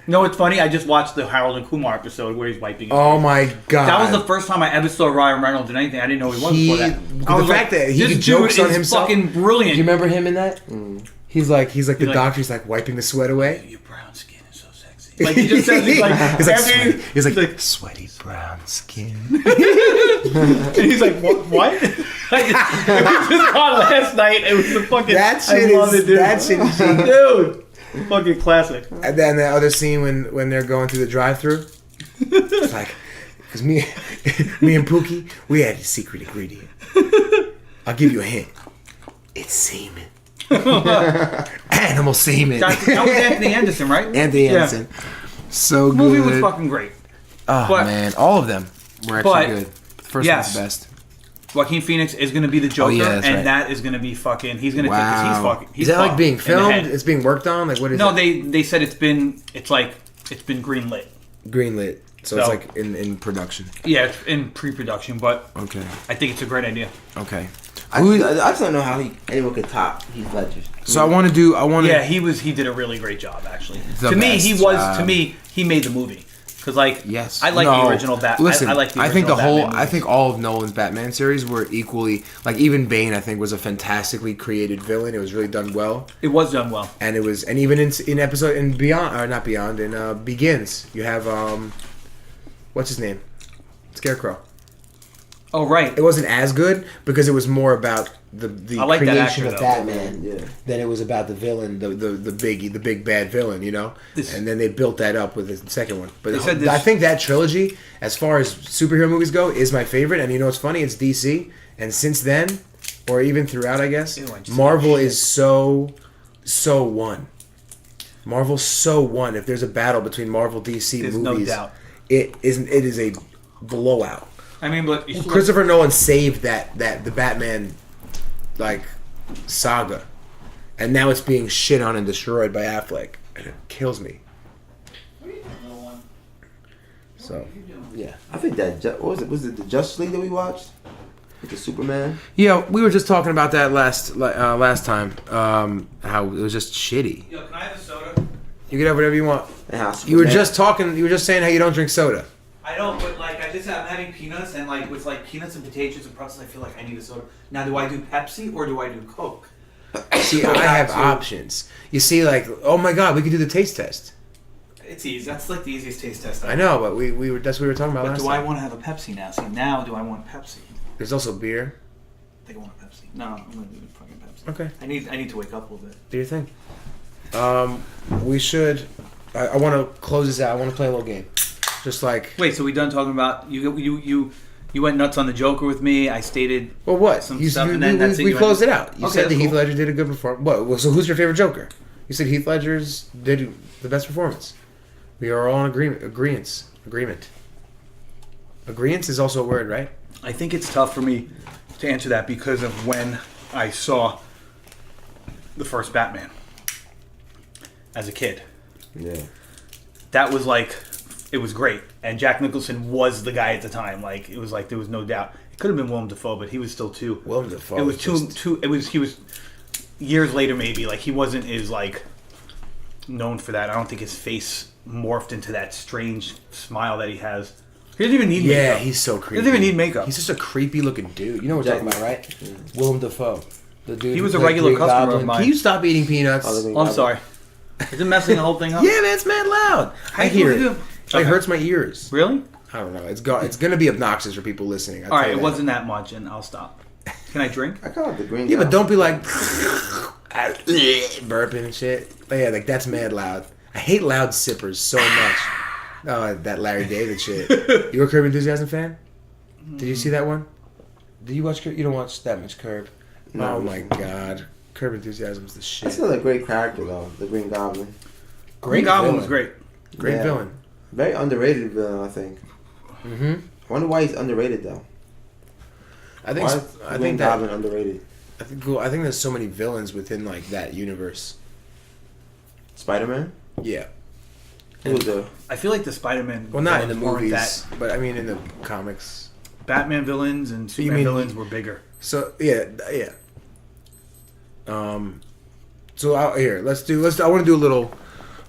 No, it's funny. I just watched the Harold and Kumar episode where he's wiping. His Oh face. my god. That was the first time I ever saw Ryan Reynolds in anything. I didn't know he was before that. I was fact that he this jokes dude on is himself. fucking brilliant. Do you remember him in that? He's like the like- doctor. He's like wiping the sweat away. Your brown skin is so sexy. Like he just says, he's like, he's like, every- sweaty. He's like sweaty brown skin. and he's like, what? it was just on last night. It was the fucking. That shit I love is it, dude. that shit is genius. Dude, fucking classic. And then the other scene when they're going through the drive-through, it's like, because me and Pookie, we had a secret ingredient. I'll give you a hint. It's semen. Animal semen. That was Anthony Anderson, right? Anthony Yeah. Anderson. So The good. movie was fucking great. Oh but- man, all of them were actually but- good. First yes. one's the best. Joaquin Phoenix is going to be the Joker, that's and right. that is going to be fucking. He's going to take. 'Cause he's fucking. He's is that like fucked being in the filmed? head. It's being worked on. Like what is No, it? they said it's been greenlit. Greenlit. So it's So- like in production. Yeah, it's in pre-production, but Okay. I think it's a great idea. Okay. I just don't know how anyone could top Heath Ledger. So I want to. Yeah, he did a really great job actually. The To me, best he was. job. To me, he made the movie because like Yes. I like the original Batman. Listen, I like the I think original the whole. Batman I think all of Nolan's Batman series were equally like. Even Bane, I think, was a fantastically created villain. It was really done well, it was done well. and it was. And even in episode in Beyond or not Beyond in Begins, you have what's his name, Scarecrow. Oh right, It wasn't as good because it was more about the I like that creation actor, of though. Batman Yeah. than it was about the villain, the big bad villain, you know. This- And then they built that up with the second one. But They said this- I think that trilogy, as far as superhero movies go, is my favorite. And you know what's funny? It's DC, and since then, or even throughout, I guess, Ew, I just Marvel said is so one. Marvel's so one. If there's a battle between Marvel DC There's movies, no doubt. it is a blowout. I mean, but you Christopher Nolan saved that the Batman like saga, and now it's being shit on and destroyed by Affleck, and it kills me. So Yeah, I think that what was it? Was it the Justice League that we watched with the Superman? yeah, we were just talking about that last time. How it was just shitty. Yo, can I have a soda? You can have whatever you want. And how You were Superman- just talking. You were just saying how you don't drink soda. I don't, but like I'm having peanuts and like with like peanuts and potatoes and pretzels, I feel like I need a soda. Now, do I do Pepsi or do I do Coke? See, I have options. You see, like, oh my god, we could do the taste test. It's easy. That's like the easiest taste test. I know, but we were that's what we were talking about But last do I time. want to have a Pepsi now? See, now do I want Pepsi? There's also beer. I think I want a Pepsi. No, I'm gonna do fucking Pepsi. Okay. I need to wake up a little bit. Do your thing. We should. I want to close this out. I want to play a little game. Just like. Wait, so we done talking about you went nuts on the Joker with me. I stated Well, what? some You, stuff, you- and then we, that's it. we You closed went- it out. You Okay, said that that's Heath cool. Ledger did a good performance. What? Well, so who's your favorite Joker? You said Heath Ledger's did the best performance. We are all in agreement. Agreement is also a word, right? I think it's tough for me to answer that because of when I saw the first Batman as a kid. Yeah. That was like, it was great. And Jack Nicholson was the guy at the time. Like, it was like, there was no doubt. It could have been Willem Dafoe, but he was still too. Willem Dafoe. It was just- he was years later maybe. Like, he wasn't as, like, known for that. I don't think his face morphed into that strange smile that he has. He doesn't even need Yeah, makeup. he's so creepy. He doesn't even need makeup. He's just a creepy looking dude. You know what we're talking about, right? Willem Dafoe. The dude He who was a played regular Green customer of Goblin. mine. Can you stop eating peanuts? Oh, Oh, I'm sorry. Is it messing the whole thing up? Yeah, man, it's mad loud. I you hear gonna it. do? It Okay. hurts my ears. Really? I don't know. It's gonna be obnoxious for people listening. All right, it wasn't that much, and I'll stop. Can I drink? I call it the Green. Yeah, but Goblin. don't be like burping and shit. But yeah, like that's mad loud. I hate loud sippers so much. Oh, that Larry David shit. You a Curb Enthusiasm fan? Did you see that one? Did you watch Curb? You don't watch that much Curb. No. Oh my god, Curb Enthusiasm's the That's shit. still a great character though. The Green Goblin. Green Goblin villain. was great. Great Yeah. villain. Very underrated villain, I think. Mm-hmm. I wonder why he's underrated though. I think. Why is I Green think that. Goblin underrated. I think there's so many villains within like that universe. Spider-Man. Yeah. Who's the? I feel like the Spider-Man. Well, not in the villains weren't movies, but I mean in the comics. Batman villains and Superman villains were bigger. So yeah. So I want to do a little.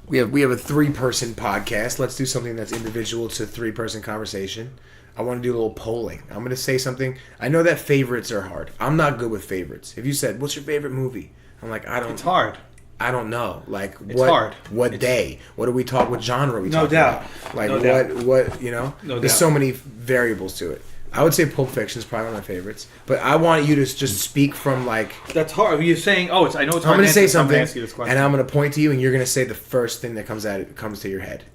We have a 3-person podcast. Let's do something that's individual to 3-person conversation. I want to do a little polling. I'm going to say something. I know that favorites are hard. I'm not good with favorites. If you said, "What's your favorite movie?" I'm like, I don't. It's hard. I don't know. Like, it's hard. What day? What do we talk? What genre are we no talking doubt. about? Like, no doubt. what? You know, no there's doubt. so many variables to it. I would say Pulp Fiction is probably one of my favorites, but I want you to just speak from like. That's hard. You're saying, I know it's hard. I'm going to say something, ask you this question. and I'm going to point to you, and you're going to say the first thing that comes to your head.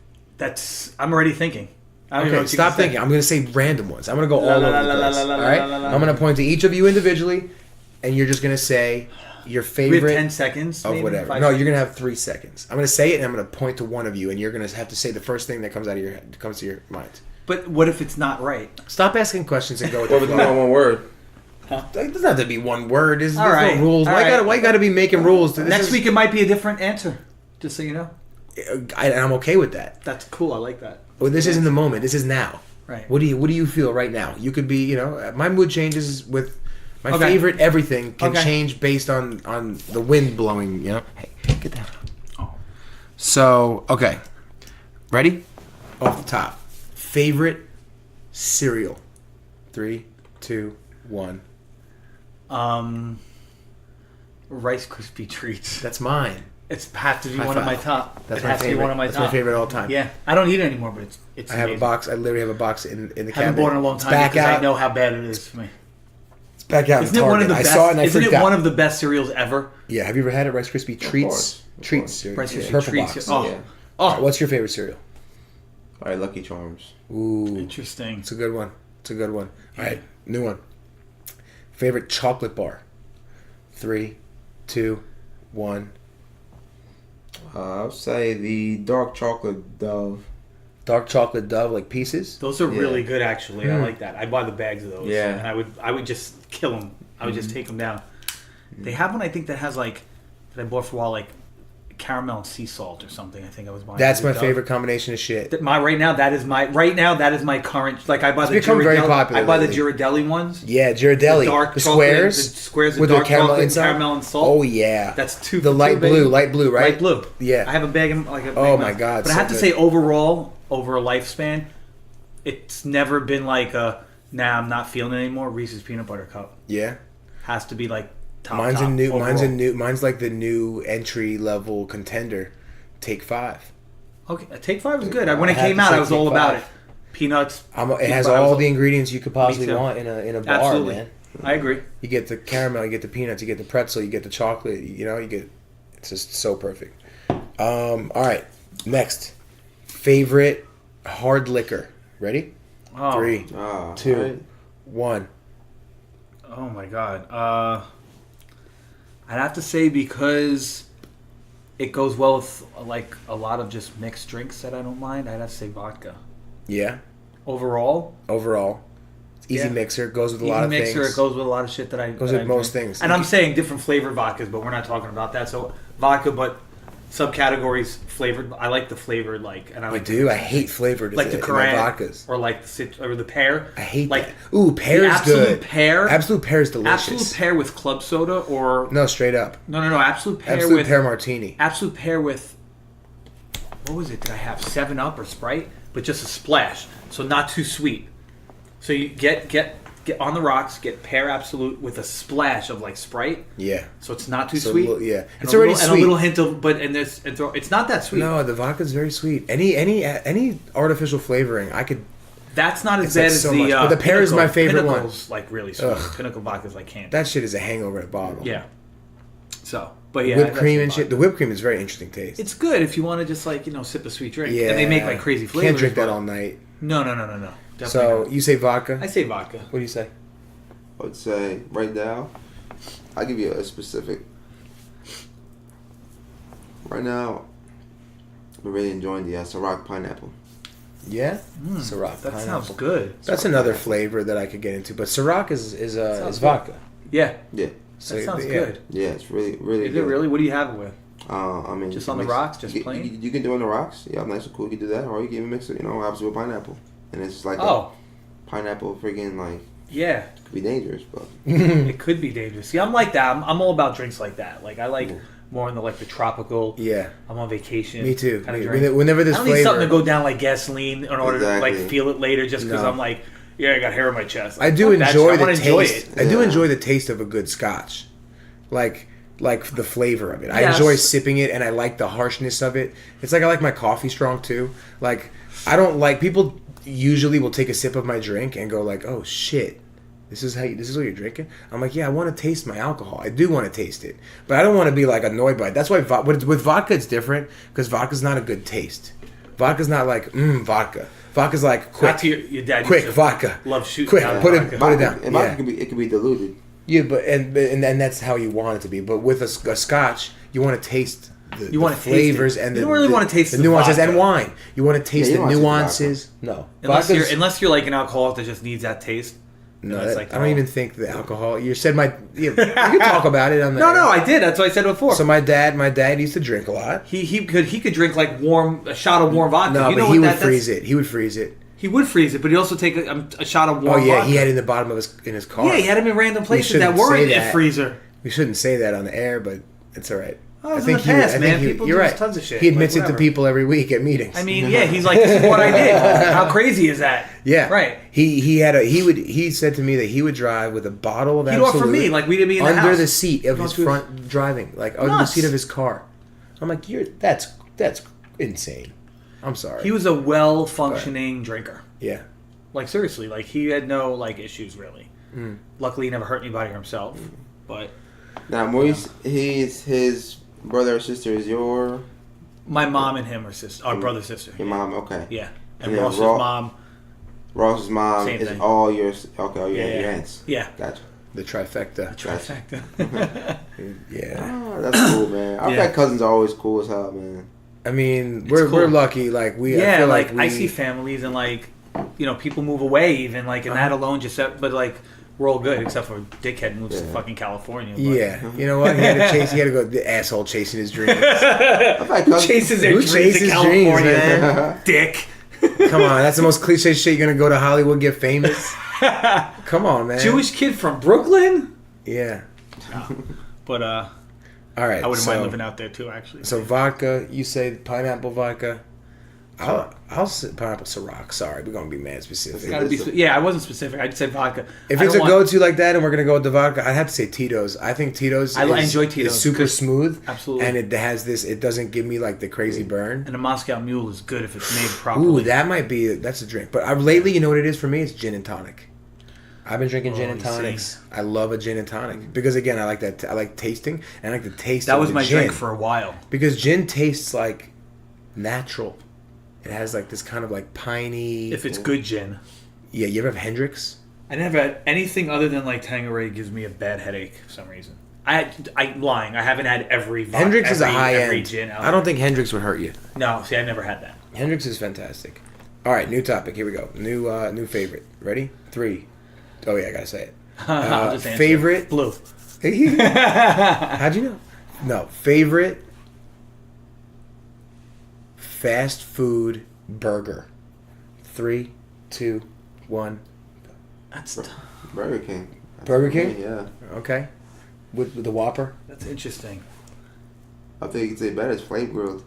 I'm already thinking. Okay, stop thinking. I'm going to say random ones. I'm going to go all over the place. All right, I'm going to point to each of you individually, and you're just going to say your favorite. We have 10 seconds of maybe? whatever. 5 No, seconds? you're going to have 3 seconds. I'm going to say it, and I'm going to point to one of you, and you're going to have to say the first thing that comes out of your head, comes to your mind. But what if it's not right? Stop asking questions and go with What the was flow. one word? It doesn't have to be one word. There's All right. no rules. All Why right. you got to be making rules? Next week it might be a different answer. Just so you know. I'm okay with that. That's cool. I like that. Well, this isn't the moment. This is now. Right. What do you feel right now? You could be, my mood changes with my Okay. favorite. Everything can Okay. change based on the wind blowing. Hey, get that. Oh. So okay, ready? Off the top, favorite cereal. 3, 2, 1. Rice Krispie treats. That's mine. It's have to be High one of my five. top. That's it my has favorite. to be one of my That's top. my favorite all time. Yeah, I don't eat it anymore, but it's I have a amazing. box. I literally have a box in the cabinet. Haven't bought it in a long It's time back because out. I know how bad it is for me. It's back out. Isn't in it one Target. of the I best? saw it and I Isn't freaked it out. one of the best cereals ever? Yeah. Have you ever had it? Rice Krispie treats. course. Treats. Rice Krispie Purple treats. box. Oh, Yeah. All right, what's your favorite cereal? All right, Lucky Charms. Ooh, interesting. it's a good one. All right, new one. Favorite chocolate bar. 3, 2, 1. I'll say the dark chocolate Dove. Dark chocolate Dove, like pieces. Those are Yeah. really good, actually. I like that. I buy the bags of those. Yeah. and I would just kill them. I would just take them down. They have one I think that has like that I bought for a while, like caramel and sea salt or something. I think I was buying. That's my Dove. favorite combination of shit. Right now that is my current. Like I buy the become very Ghirardelli- popular I buy the lately. Ghirardelli ones. Yeah, Ghirardelli. dark The chocolate, squares. the squares with dark the caramel chocolate, inside. caramel and salt. Oh yeah, That's two. The for light two, baby. blue, right? Light blue. Yeah. I have a bag of like a. Oh bag my of- God, But I so have to good. say, overall, over a lifespan, it's never been like a. Nah, I'm not feeling it anymore. Reese's peanut butter cup Yeah. has to be like top. Mine's top a new. overall. Mine's like the new entry level contender. Take 5. Okay, Take 5 is good. When I it have came to out, say I was Take all about 5. it. Peanuts. It has Take 5 all was- the ingredients you could possibly too. want in a bar, Absolutely, man. I agree. You get the caramel, you get the peanuts, you get the pretzel, you get the chocolate. You get. It's just so perfect. All right, next, favorite hard liquor. Ready? Oh, 3, Ah, 2, all right. 1. Oh my god. I'd have to say because it goes well with like a lot of just mixed drinks that I don't mind. I'd have to say vodka. Yeah. Overall, It's easy Yeah. mixer. It goes with a easy lot of mixer. things. It goes with a lot of shit that I Goes that with I most drink. things. And I'm saying different flavored vodkas, but we're not talking about that. So vodka, but subcategories flavored. I like the flavored and I I like do. I hate flavored like the in my Korean vodkas. or like or the pear. I hate like that. Ooh, pear the is absolute good. pear. Absolute pear is delicious. Absolute pear with club soda or No, straight up. no. Absolute pear Absolute with pear martini. Absolute pear with what was it? Did I have 7-Up or Sprite? But just a splash, so not too sweet. So you get on the rocks, get pear Absolute with a splash of like Sprite, Yeah. so it's not too So sweet. yeah. And It's a already little, sweet. and a little hint of it's not that sweet. No, the vodka's very sweet. Any artificial flavoring, I could. That's not as It's bad like as so the. much. But the pear is my favorite one. Pinnacle's like really sweet. Ugh. Pinnacle vodka's like candy. That shit is a hangover in a bottle. Yeah. So, but yeah, Whipped that's cream the and shit. vodka. The whipped cream is very interesting taste. It's good if you want to just sip a sweet drink. Yeah. And they make like crazy flavors. Can't drink that but- all night. No. Definitely So not. you say vodka? I say vodka. What do you say? I would say right now, I'll give you a specific. Right now, I'm really enjoying the Ciroc pineapple. Yeah, Ciroc. That pineapple. sounds good. That's another flavor that I could get into, but Ciroc is sounds vodka. Yeah, Yeah, that sounds yeah. good. yeah, it's really, really Is good. it really? What do you have it with? I mean, Just you on the mix- rocks, just you, plain? You can do it on the rocks. Yeah, nice and cool. You can do that, or you can even mix it. Obviously with pineapple, and it's like Oh, pineapple freaking like yeah. could be dangerous, but It could be dangerous. See, I'm like that. I'm all about drinks like that. Like I like more in the the tropical. Yeah. I'm on vacation. Me too. Kind of drink. Whenever this I don't need flavor, something to go down like gasoline in order to Exactly. feel it later. Just because No. I'm like, yeah, I got hair on my chest. I do Fuck that enjoy shit. I the wanna enjoy taste. it. I do Yeah. enjoy the taste of a good scotch, like the flavor of it. I Yes. enjoy sipping it, and I like the harshness of it. It's like I like my coffee strong too. Like I don't like people usually will take a sip of my drink and go like, "Oh shit, this is what you're drinking." I'm like, "Yeah, I want to taste my alcohol. I do want to taste it, but I don't want to be like annoyed by it." That's why with vodka it's different because vodka's not a good taste. Vodka's not like vodka. Vodka's like quick, Not to your dad. quick used to vodka. Love shooting Quick, down put vodka. it down. And Yeah. vodka can be diluted. Yeah, but and that's how you want it to be. But with a scotch, you want to taste the wanna taste flavors it. and You the don't really wanna taste the the nuances vodka. and wine. You want to taste Yeah, you the wanna taste the nuances. No, Vodka's- Unless you're like an alcoholic that just needs that taste. no. That's I don't even think the alcohol. You said you can talk about it on the No, I did. That's what I said before. So my dad used to drink a lot. he could drink like a shot of warm vodka. No, You know but what he would that's- freeze it. He would freeze it. He would freeze it, but he'd also take a shot of Oh warm yeah, vodka. he had it in the bottom of his car. Yeah, he had him in random places that shouldn't say weren't a that. freezer. We shouldn't say that on the air, but it's all right. Oh, it was in the past, man. People you're do right. tons of shit. He admits Like, it to whatever. people every week at meetings. I mean, yeah, he's like, this is what I did. How crazy is that? Yeah, Right. He said to me that he would drive with a bottle of He'd Absolute offer me, like we didn't be in the under house. the seat of his Go through- front driving, like under the Nuts. seat of his car. I'm like, that's insane. I'm sorry. He was a well-functioning drinker. yeah. Like seriously, like he had no like issues really. Mm. Luckily, he never hurt anybody or himself. But Now, Maurice, he's his brother or sister is your my mom and him are sister, our brother sister. mom. Okay. Yeah, and And then Ross's Ross- mom. Ross's mom Same is thing. all yours. Okay, all your Yeah. aunts. Yeah. Gotcha. The trifecta. Trifecta. Yeah. Oh, that's cool, man. I Yeah. bet cousins are always cool as hell, man. I mean, It's we're cool. lucky. Like I Yeah, feel like we, I see families and like people move away even like and that alone just but like we're all good except for dickhead moves to Yeah. fucking California. But Yeah, you know what? He had to go. The asshole chasing his dreams. I've had cousins. chases their Who dreams chases to dreams, California. man? Dick. Come on, that's the most cliche shit. You're gonna go to Hollywood, get famous. Come on, man. Jewish kid from Brooklyn. Yeah. But All right. I wouldn't so, mind living out there too. Actually. So vodka, you say pineapple vodka. I'll say pineapple Ciroc. Sorry, we're gonna be mad specific. Gotta be, yeah, I wasn't specific. I just said vodka. If I it's don't a want- go-to like that, and we're gonna go with the vodka, I'd have to say Tito's. I think Tito's. I enjoy Tito's, It's super 'cause- smooth, Absolutely. and it has this. It doesn't give me like the crazy burn. and a Moscow Mule is good if it's made Ooh, properly. that might be. That's a drink. But lately, you know what it is for me? It's gin and tonic. I've been drinking gin Oh, and you see. tonics. I love a gin and tonic because again, I like that. I like tasting, and I like the taste. That of was the my gin. drink for a while. Because gin tastes like natural. It has like this kind of like piney. If it's good gin. Yeah, you ever have Hendrix? I never had anything other than like Tanqueray gives me a bad headache for some reason. I'm lying. I haven't had every vodka, Hendrix is a high every end. gin out I don't think Hendrix would hurt you. No, see, I've never had that. Hendrix is fantastic. All right, new topic. Here we go. New favorite. Ready? 3. Oh yeah, I gotta say it. I'll just answer. Favorite. Blue. How'd you know? No, favorite fast food burger. 3, 2, 1. That's Burger King. Burger King? Yeah. Okay. With the Whopper, that's interesting. I think you could say better. It's flame grilled.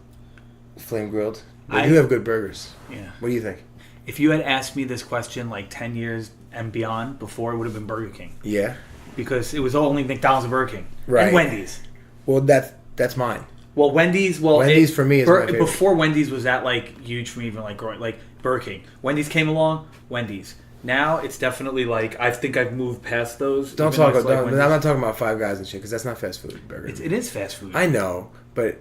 flame grilled. They I- do have good burgers. Yeah. What do you think? If you had asked me this question like 10 years and beyond before, it would have been Burger King Yeah. because it was only McDonald's and Burger King Right. and Wendy's. Well, that's mine. Well, Wendy's. Wendy's for me is my favorite. Before Wendy's was that like huge for me, even like growing like Burger King. Wendy's came along. Wendy's. Now it's definitely like I think I've moved past those. Don't even though talk it's, about. like, I'm Wendy's. not talking about Five Guys and shit because that's not fast food burger. It is fast food. I know, but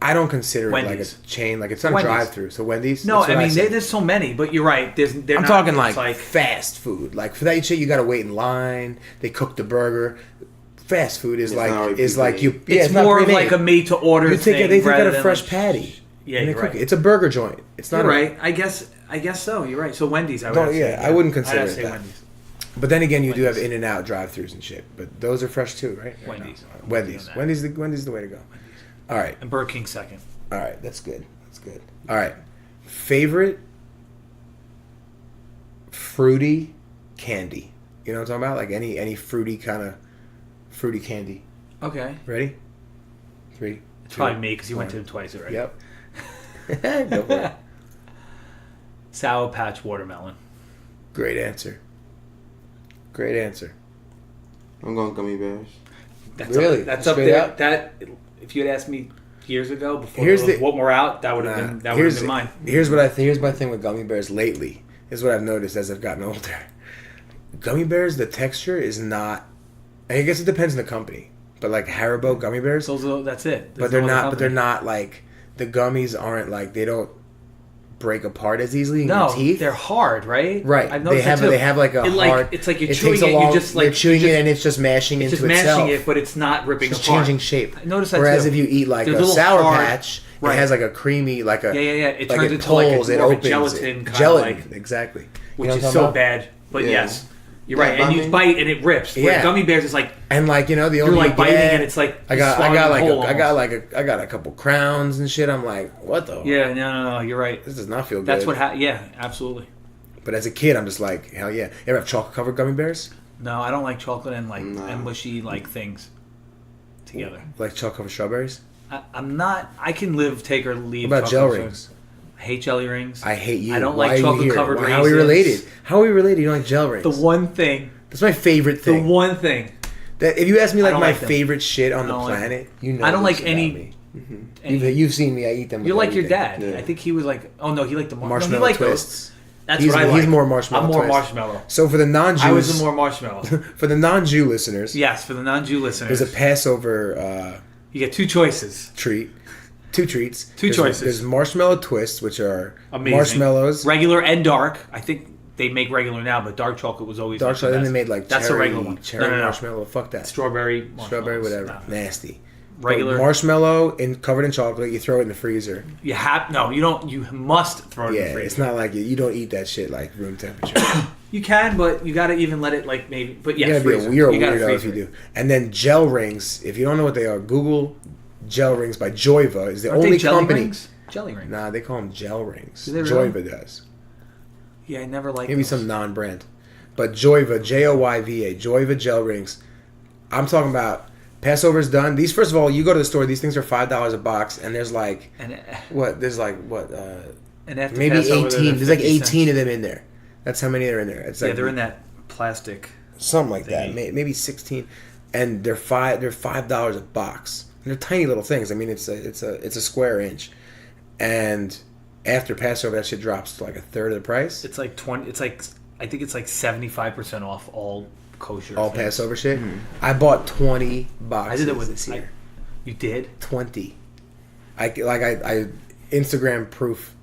I don't consider it like Wendy's. a chain. Like it's not Wendy's. a drive-through. So Wendy's. No, that's what I mean say. there's so many, but you're right. I'm talking it's like fast food. Like for that shit, you got to wait in line. They cook the burger. Fast food is It's not like pre-made. you. Yeah, It's not more of pre-made. like a made to order. You thing they take out rather a than, fresh like, patty. Yeah, and they you're cook right. it. It's a burger joint. It's not. You're a- right. I guess so. You're right. So Wendy's. I would Don't- have to say, yeah, I wouldn't I'd consider have it to say that. Wendy's. But then again, you do have Wendy's. In-N-Out drive-throughs and shit. But those are fresh too, right? Or no? Wendy's. Wendy's. Doing that. Wendy's the way to go. All right. And Burger King second. All right. That's good. That's good. All right. Favorite fruity candy. You know what I'm talking about? Like any fruity kind of fruity candy. Okay. Ready? 3. It's probably me because you went to them twice already. Yep. Go for it. Sour Patch watermelon. Great answer. Great answer. I'm going gummy bears. That's Really? That's up Straight there. up? That if you had asked me years ago before Here's what we're out, that would have been mine. Here's my thing with gummy bears lately. Here's what I've noticed as I've gotten older. Gummy bears, the texture is not. I guess it depends on the company, but like Haribo gummy bears. That's it. But they're not. But they're not like the gummies aren't like they don't break apart as easily in your teeth. They're hard, right? Right. I've noticed They have like a hard. It's like you're it chewing takes a it. long, You just like you're chewing it and it's just mashing into itself. It's just mashing it, but it's not ripping It's apart. changing shape. I noticed that Whereas too. if you eat like There's a little Sour hard- Patch, right. it has like a creamy like a It like turns it into like pulls, it more of a opens, gelatin kind gelatin, of like, exactly. which You know is what I'm so talking about? bad. But Yeah. yes, you're right. Yeah, And I you mean- bite and it rips. Where Yeah. gummy bears is like And like the only you're like biting get- and it's like I got whole I got a couple crowns and shit. I'm like, what the? Yeah, no, you're right. This does not feel good. That's what yeah, absolutely. But as a kid, I'm just like, hell yeah. You ever have chocolate covered gummy bears? No, I don't like chocolate and like No. and mushy like things together. Like chocolate covered strawberries? I'm not. I can take or leave. What about gel chocolate rings? I hate jelly rings. I hate you. I don't Why like are you chocolate here? covered How are we raisins. related? How are we related? You don't like gel rings? The one thing. That's my favorite The thing. one thing. That if you ask me I like don't my like them. favorite shit on I the don't like planet, you know. I don't this like about any- me. any- You've seen me. I eat them. You're with like your everything. dad. Yeah. I think he was like. Oh no, he liked the Marshmallow no, he liked twists. Those. That's He's- what I like. he's more marshmallow I'm more twist. marshmallow. So for the non-Jews, I was the more marshmallow. for the non-Jew listeners, Yes, for the non-Jew listeners, there's a Passover you get 2 choices. treat, 2 treats, Two There's- choices. There's marshmallow twists, which are Amazing. marshmallows, Regular and dark. I think they make regular now, but dark chocolate was always dark like the chocolate. Then they best. made like That's cherry, the regular one. cherry No. marshmallow. Fuck that. Strawberry, Strawberry, whatever. No. Nasty. Regular. But marshmallow covered in chocolate. You throw it in the freezer. You don't. You must throw it Yeah, in the freezer. it's not like you don't eat that shit like room temperature. You can, but you gotta even let it like maybe. But yeah, You're freezer. a You gotta weirdo if freezer you it. do. And then gel rings. If you don't know what they are, Google gel rings by Joyva. Is the Aren't they only jelly company. rings? Jelly rings. Nah, they call them gel rings. Do they really? Joyva does. Yeah, I never liked. Maybe those. some non-brand. But Joyva, Joyva, Joyva gel rings. I'm talking about Passover's done. These, first of all, you go to the store. These things are $5 a box, and there's like And what? There's like what? and after Maybe Passover, 18. they're There's like 50 18 cents. of them in there. That's how many are in there. It's Yeah, like they're in that plastic. something like that. thingy. Maybe 16, and they're $5 a box. And they're tiny little things. I mean, it's a square inch, and after Passover, that shit drops to like a third of the price. It's like 20. It's like I think it's like 75% off all kosher. All things. Passover shit. I bought 20 I boxes did it with this year. You did? 20. I Instagram proof.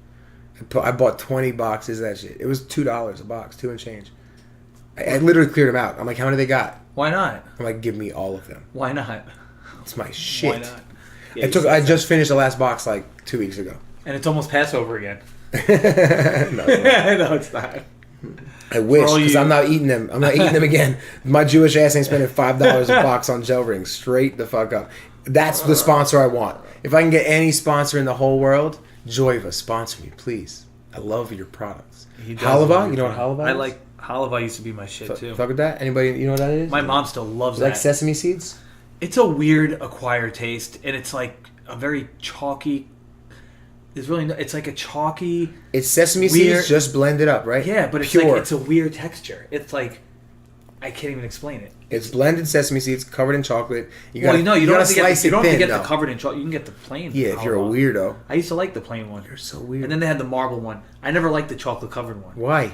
I bought 20 boxes of that shit. It was $2 a box, 2 and change. I literally cleared them out. I'm like, how many they got? Why not? I'm like, give me all of them. Why not? It's my shit. Why not? Yeah, I just finished the last box like 2 weeks ago. and it's almost Passover again. No, it's not. No, it's not. I wish, all because you- I'm not eating them. I'm not eating them again. My Jewish ass ain't spending $5 a box on gel rings. Straight the fuck up. That's the sponsor I want. If I can get any sponsor in the whole world, Joyva, sponsor me, please. I love your products. Halava, you know what halava is? I like halava. Used to be my shit too. Fuck with that? Anybody, you know what that is? My mom still loves Like that. sesame seeds? It's a weird acquired taste, and it's like a very chalky. There's really no, it's like a chalky. It's sesame Weird- seeds just blended up, right? Yeah, but it's pure. like it's a weird texture. It's like I can't even explain it. It's blended sesame seeds covered in chocolate. You Well, gotta, you know, you gotta don't have to get, slice you it don't have to thin, get the though. covered in chocolate. You can get the plain. Yeah, if you're a halva. weirdo. I used to like the plain one. You're so weird. And then they had the marble one. I never liked the chocolate covered one. Why?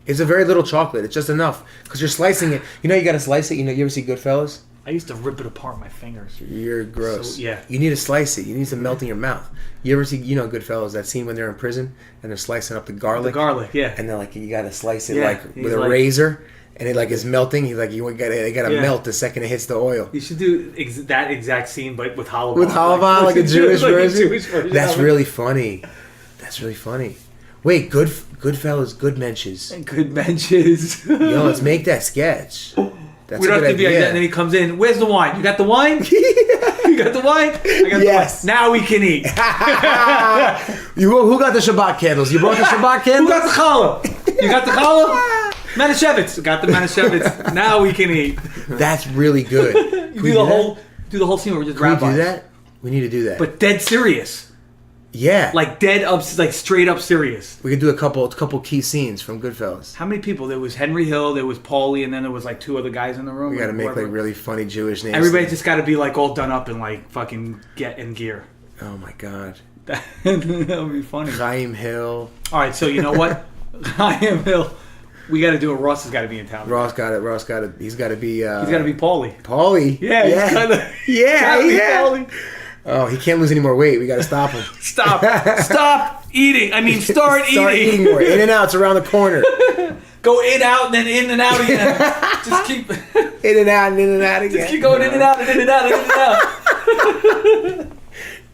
It's a very little chocolate. It's just enough. Because you're slicing it. You know you gotta slice it. You ever see Goodfellas? I used to rip it apart with my fingers. You're gross. So, yeah. You need to slice it. You need to melt in your mouth. You ever see, Goodfellas, that scene when they're in prison and they're slicing up the garlic? The garlic, yeah. And they're like, you gotta slice it Yeah, like he's with a like- razor. And it like is melting. He's like, it gotta Yeah. melt the second it hits the oil. You should do that exact scene, but with halava. With halava, like a Jewish version? Jewish version. That's of it. really funny. That's really funny. Wait, Goodfellas, good mentions. And good benches. Yo, let's make that sketch. That's We a don't good have to be like idea. that. And then he comes in. Where's the wine? You got the wine? You got the wine? I got Yes. the wine. Now we can eat. Who got the Shabbat candles? You brought the Shabbat candles? Who got the challah? You got the challah? Manischewitz. Got the Manischewitz. Now we can eat. That's really good. You do the whole scene where we're just Can we rabbis. do that? We need to do that. But dead serious. yeah. Like dead up, like straight up serious. We could do a couple key scenes from Goodfellas. How many people? There was Henry Hill, there was Paulie, and then there was like 2 other guys in the room. We got to make whoever. like really funny Jewish names. Everybody just got to be like all done up and like fucking get in gear. Oh my God. That would be funny. Chaim Hill. All right, so you know what? Chaim Hill. We got to do it. Ross has got to be in town. Ross got it. He's got to be. He's got to be Paulie. Paulie. Yeah, he's gotta, yeah. gotta be Yeah. Paulie. Oh, he can't lose any more weight. We got to stop him. Stop eating. I mean, start eating. more. In and out's around the corner. Go in, out, and then in and out again. Just keep. In and out and in and out again. Just keep going in and out and in and out and in and out.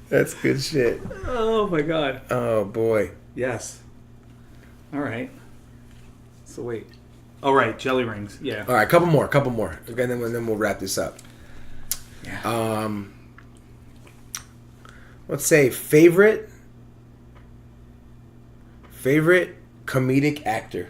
That's good shit. Oh my god. Oh boy. Yes. All right. So wait. All right, jelly rings. Yeah. All right, couple more. Okay, then we'll wrap this up. Yeah. Let's say favorite comedic actor.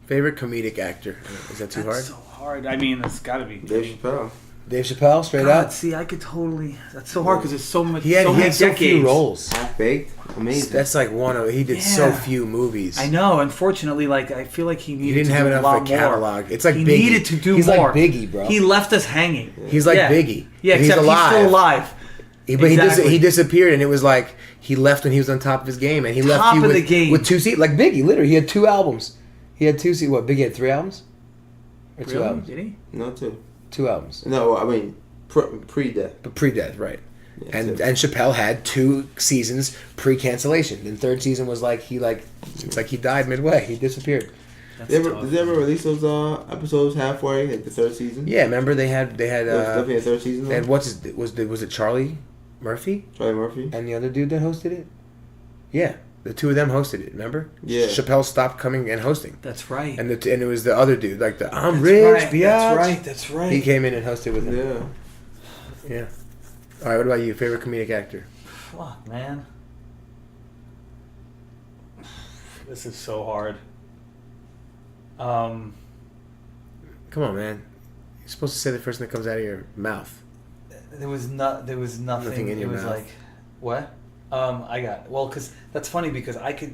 Favorite comedic actor. Is that too hard? That's so hard. I mean, it's got to be Dave Chappelle. Dave Chappelle, straight God, up. see, I could totally. That's so hard because there's so much. He had many so decades. few roles. Half Baked. Amazing. That's like one of. He did so Yeah. few movies. I know. Unfortunately, like I feel like he needed. He didn't to have do enough a lot of a catalog. More. It's like he Biggie. needed to do He's more. like Biggie, bro. He left us hanging. He's like Yeah. Biggie. Yeah, He's except alive. he's still alive. But Exactly. he disappeared, and it was like he left when he was on top of his game, and he left Top you of with, the game. with 2 seats. Like Biggie, literally, he had 2 albums. He had 2 seats. What? Biggie had 3 albums? Or 2 Really? albums? Did he? No, too. 2 albums. No, I mean, pre-death. But pre-death, right? Yeah, and too. and Chappelle had 2 seasons pre-cancellation. Then 3rd season was like it's like he died midway. He disappeared. That's Did tough. they ever release those episodes halfway, like the 3rd season? Yeah, remember they had It was definitely a 3rd season. they had though? was it Charlie Murphy Charlie Murphy. and the other dude that hosted it? Yeah, the 2 of them hosted it. Remember? Yeah. Chappelle stopped coming and hosting. That's right. And it was the other dude, like the I'm That's rich, right. biatch. That's right. He came in and hosted with him. Yeah. Yeah. All right, what about you? Favorite comedic actor? Fuck, man. This is so hard. Come on, man. You're supposed to say the first thing that comes out of your mouth. There was nothing. Nothing in it your was mouth. like, what? Because that's funny because I could,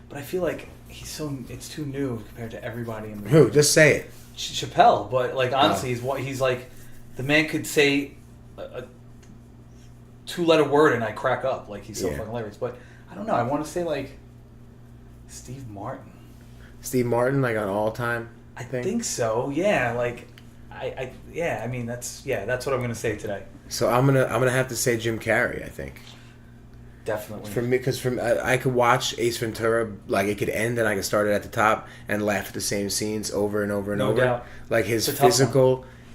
but I feel like it's too new compared to everybody in the Who? Just say it. Chappelle, but like honestly, he's like, the man could say a 2-letter word and I crack up. Like he's so Yeah. fucking hilarious. But I don't know. I want to say like Steve Martin. Steve Martin, like on all time. I think so. Yeah. Like I mean that's what I'm gonna say today. So I'm gonna have to say Jim Carrey. I think Definitely. for me, because I could watch Ace Ventura, like it could end and I could start it at the top and laugh at the same scenes over and over and No over. doubt. Like his It's a tough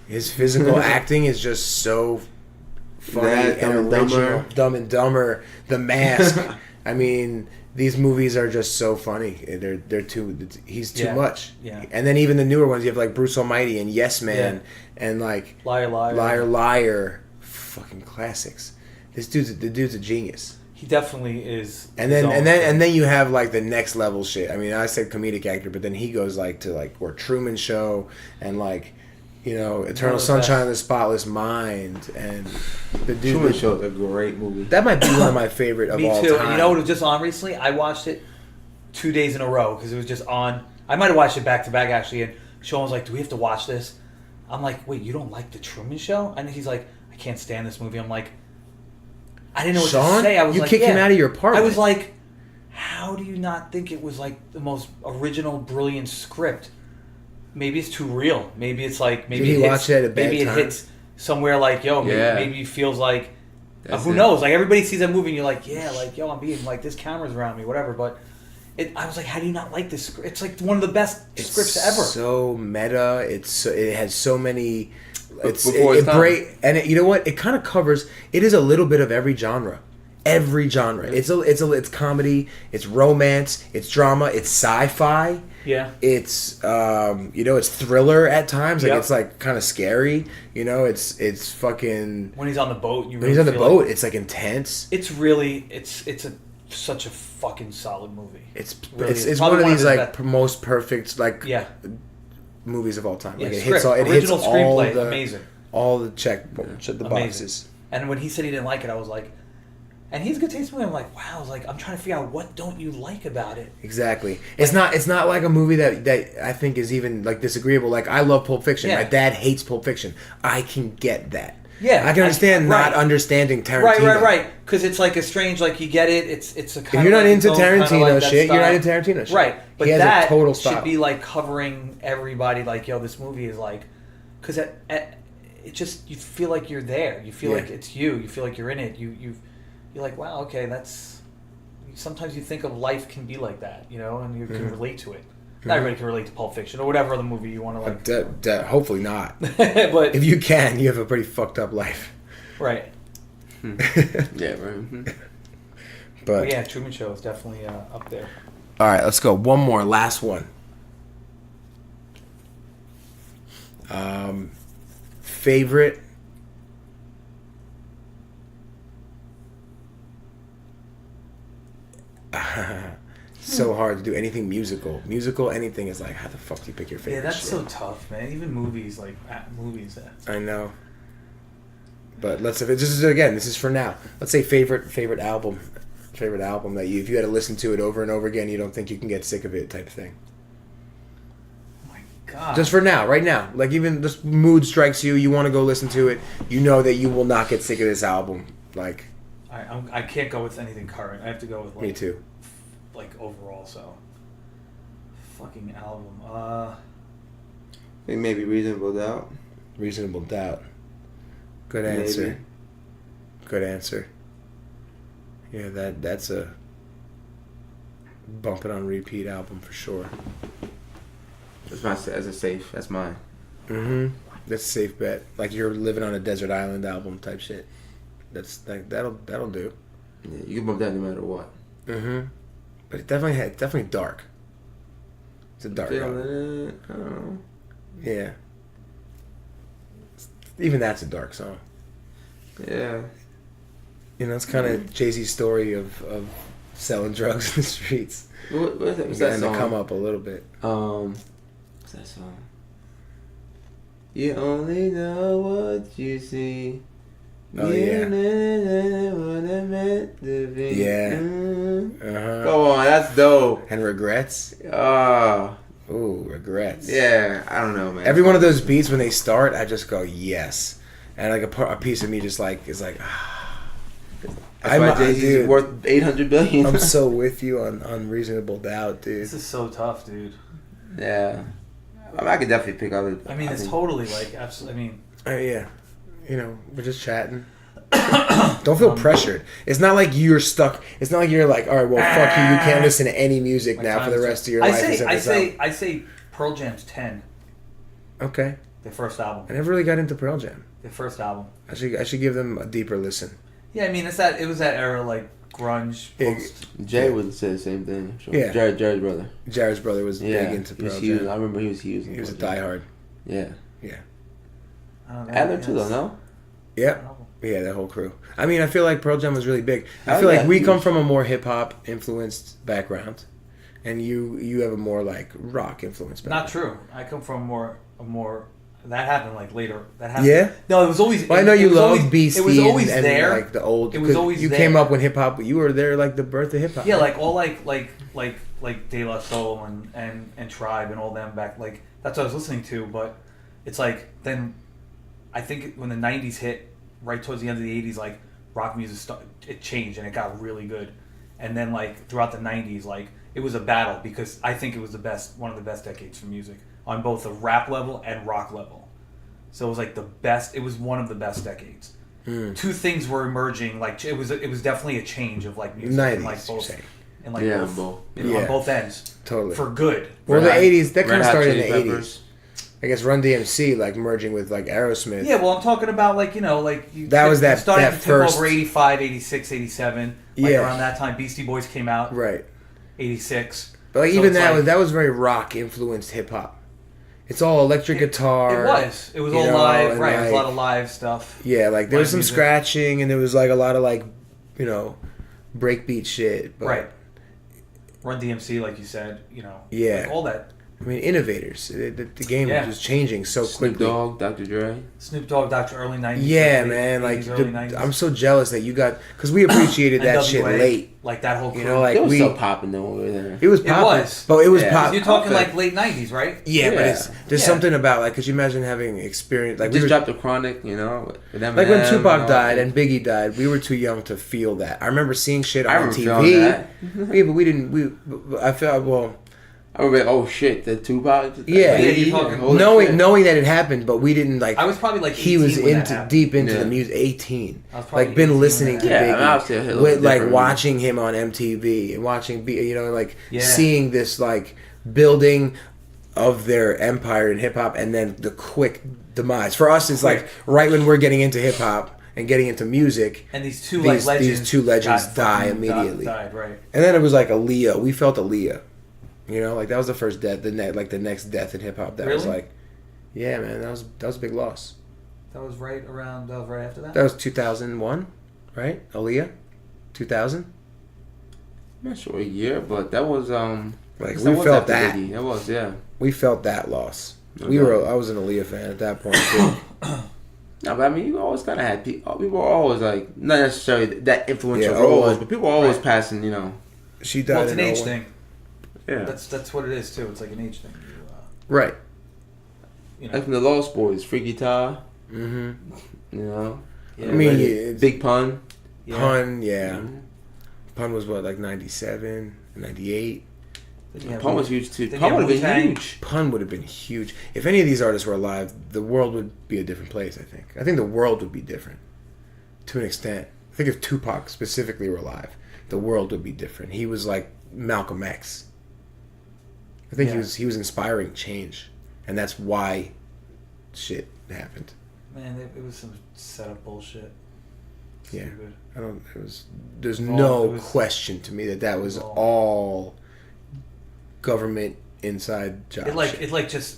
physical acting is just so funny That, and Dumb and original. Dumber. Dumb and Dumber, The Mask. I mean, these movies are just so funny. He's too Yeah. much. Yeah. And then even the newer ones, you have like Bruce Almighty and Yes Man and like Liar. Liar, fucking classics. The dude's a genius. He definitely is. And then you have like the next level shit. I mean, I said comedic actor, but then he goes like to like or Truman Show and like, you know, Eternal Sunshine of the Spotless Mind and the dude. Truman Show is a great movie. That might be one of my favorite of Me all too. time. And you know what was just on recently? I watched it 2 days in a row because it was just on. I might have watched it back to back actually. And Sean was like, "Do we have to watch this?" I'm like, "Wait, you don't like the Truman Show?" And he's like, "I can't stand this movie." I'm like, I didn't know what Sean? to say. I was You like, kicked him out of your apartment. I was like, how do you not think it was like the most original, brilliant script? Maybe it's too real. Maybe it's like maybe Did he it watch it at a bad maybe time? it hits somewhere like Yeah. maybe it feels like That's who it. knows? Like everybody sees that movie and you're like, yeah, like yo, I'm being like this camera's around me, whatever. But I was like, how do you not like this script? It's like one of the best scripts ever. So meta. It has so many. Before its time. You know what? It kind of covers. It is a little bit of every genre. every genre. It's comedy, it's romance, it's drama, it's sci-fi. Yeah. It's it's thriller at times. Like Yep. it's like kind of scary. It's fucking When he's on the boat, when he's on the boat, it's like intense. It's really such a fucking solid movie. It's Really it's is. one Probably of these his like best- most perfect like Yeah. movies of all time. Yeah, Like script, it hits original all screenplay, the amazing. all the check the Amazing. boxes. And when he said he didn't like it, I was like, and he's a good taste movie. I'm like, wow. I was like, I'm trying to figure out what don't you like about it. Exactly. It's not like a movie that I think is even like disagreeable. Like I love Pulp Fiction. Yeah. My dad hates Pulp Fiction. I can get that. Yeah, I can understand right. not understanding Tarantino. Right. Because it's like a strange, like you get it. It's a kind If of you're not like into its own kind of Tarantino like that shit, you're not style. into Tarantino shit. Right, but he has that a total style. should be like covering everybody. Like, yo, this movie is like, because it just you feel like you're there. You feel like it's you. You feel like you're in it. You're like, wow, okay, that's. Sometimes you think of life can be like that, and you can relate to it. Not everybody can relate to Pulp Fiction or whatever other movie you want to like. Hopefully not. But If you can, you have a pretty fucked up life. right. Yeah, right. But Yeah, Truman Show is definitely up there. all right, let's go. One more, last one. Favorite. So hard to do anything musical. Musical, anything is like, how the fuck do you pick your favorite? Yeah, that's shit? so tough, man. Even movies, like movies. I know. But this is for now. Let's say favorite album that if you had to listen to it over and over again, you don't think you can get sick of it, type of thing. Oh my God. Just for now, right now. Like even this mood strikes you, you want to go listen to it. You know that you will not get sick of this album. Like I can't go with anything current. I have to go with like, me too. Like overall, so fucking album. I think maybe Reasonable Doubt. Reasonable Doubt. Good Maybe. answer. Good answer. Yeah, that's a bump it on repeat album for sure. That's a safe. That's mine. Mm-hmm. That's a safe bet. Like you're living on a desert island album type shit. That's like that'll do. Yeah, you can bump that no matter what. Mm-hmm. But it's definitely dark. It's a dark album. Feeling it. I don't know. Yeah. Even that's a dark song. Yeah. It's kind of Jay-Z's story of selling drugs in the streets. What's that Getting song? to come up a little bit. What's that song? You only know what you see. Oh, yeah. What it meant to be. Yeah. Come on, that's dope. And Regrets? Oh. Ooh, Regrets. Yeah, I don't know, man. Every one of those beats, when they start, I just go, yes. And like a piece of me just like is like, That's why Jay-Z's worth $800 billion. I'm so with you on Reasonable Doubt, dude. This is so tough, dude. Yeah. I could definitely pick other. I mean, it's totally like absolutely. I mean, Yeah. We're just chatting. Don't feel pressured. It's not like you're stuck. It's not like you're like, all right, well, fuck you. You can't listen to any music now for the rest of your life. I say Pearl Jam's 10. Okay. Their first album. I never really got into Pearl Jam. Their first album. I should give them a deeper listen. Yeah, I mean, it was that era like grunge. Post. Jay would say the same thing. I'm sure. Yeah. Jared's brother. Jared's brother was big into Pearl Jam. I remember he was huge. He was a diehard. Yeah. Yeah. I don't know. Adler too, though, no? Yeah. Yeah, that whole crew. I mean, I feel like Pearl Jam was really big. I Oh, feel yeah, like we huge. come from a more hip hop influenced background, and you have a more like rock influenced background. Not true. I come from a more. That happened like later. That happened. Yeah? No, it was always. Well, I know you was love always, Beastie It was always and there. like the old. It was always you there. came up when hip hop. You were there like the birth of hip hop. Yeah, like all like De La Soul and Tribe and all them back. Like that's what I was listening to. But it's like then, I think when the '90s hit, right towards the end of the '80s, like rock music it changed and it got really good. And then like throughout the '90s, like it was a battle because I think it was one of the best decades for music on both the rap level and rock level. So it was like the best. It was one of the best decades. Two things were emerging. Like it was definitely a change of like music. 90s, and like both, you're saying. and like Yeah, both, both. on both ends. Totally. For good. Well, the Red Hot- '80s. That kind Red of Hot started in Chili the '80s. Peppers. I guess Run DMC like merging with like Aerosmith. Yeah, well, I'm talking about like That was that- starting that to tip first- over 85, 86, 87. Like Yeah. around that time, Beastie Boys came out. Right. 86. But like So even it's that was very rock influenced hip hop. It's all electric guitar. It was. It was you all know, live, and, right? It was a lot like, of live stuff. Yeah, like there was Live some music. scratching and there was like a lot of like, breakbeat shit. But, Right. Run DMC, like you said, Yeah. like all that. I mean, innovators. The game Yeah. was changing so Snoop quickly. Dogg, Dr. Dre. Snoop Dogg, Dr. Early 90s. Yeah, like, man. Like, 80s, early 90s. I'm so jealous that you got because we appreciated that shit NWA, late. Like that whole crew. You know, like It was we. still popping though over there. It was It popping, was. but it was Yeah. pop. You're talking Okay. like late 90s, right? Yeah, but Yeah. there's Yeah. something about like, could you imagine having experience like we Just were, dropped the Chronic, with Eminem like when Tupac and died all and Biggie died, we were too young to feel that. I remember seeing shit I on remember TV. feeling that. Yeah, but we didn't. I felt well. I remember, oh shit, the Tupac. Yeah. Yeah, you're talking- holy knowing shit. knowing that it happened, but we didn't like. I was probably like he 18 was when that into happened. deep into Yeah. the music. 18, I was probably like been 18 listening when to that happened. Yeah, I was Biggie, a little with, like different. watching him on MTV and watching, like Yeah. seeing this like building of their empire in hip hop, and then the quick demise. For us, it's like right when we're getting into hip hop and getting into music, And these two These- like legends. these two legends got die fucking immediately. Died, right. and then it was like Aaliyah. We felt Aaliyah. Like that was the first death. The next death in hip hop. That was Really? like, yeah, man, that was a big loss. That was right after that. That was 2001, right? Aaliyah, 2000. I'm not sure a year, but that was Like that we was felt after that. Biggie. That was We felt that loss. No We doubt. were. I was an Aaliyah fan at that point too. No, but I mean, you always kind of had people. People were always like not necessarily that influential Yeah, roles, always. but people were always Right. passing. She died. Well, it's an in age 01. thing. Yeah. That's what it is too. It's like an age thing. Right. Like from the Lost Boys, Freaky Tah. Mm-hmm. Yeah, I mean, like, it's- Big Pun. yeah. Pun. Yeah. Mhm. Pun was what, like 97, 98. Yeah, Pun was huge too. then Pun you would have have been Wu-Tang. huge. Pun would have been huge. If any of these artists were alive, the world would be a different place. I think the world would be different to an extent. I think if Tupac specifically were alive, the world would be different. He was like Malcolm X. I think Yeah. he was inspiring change, and that's why shit happened. Man, it was some setup bullshit. Yeah. Stupid. There's It no was- question to me that was all- all government inside job. It shit. just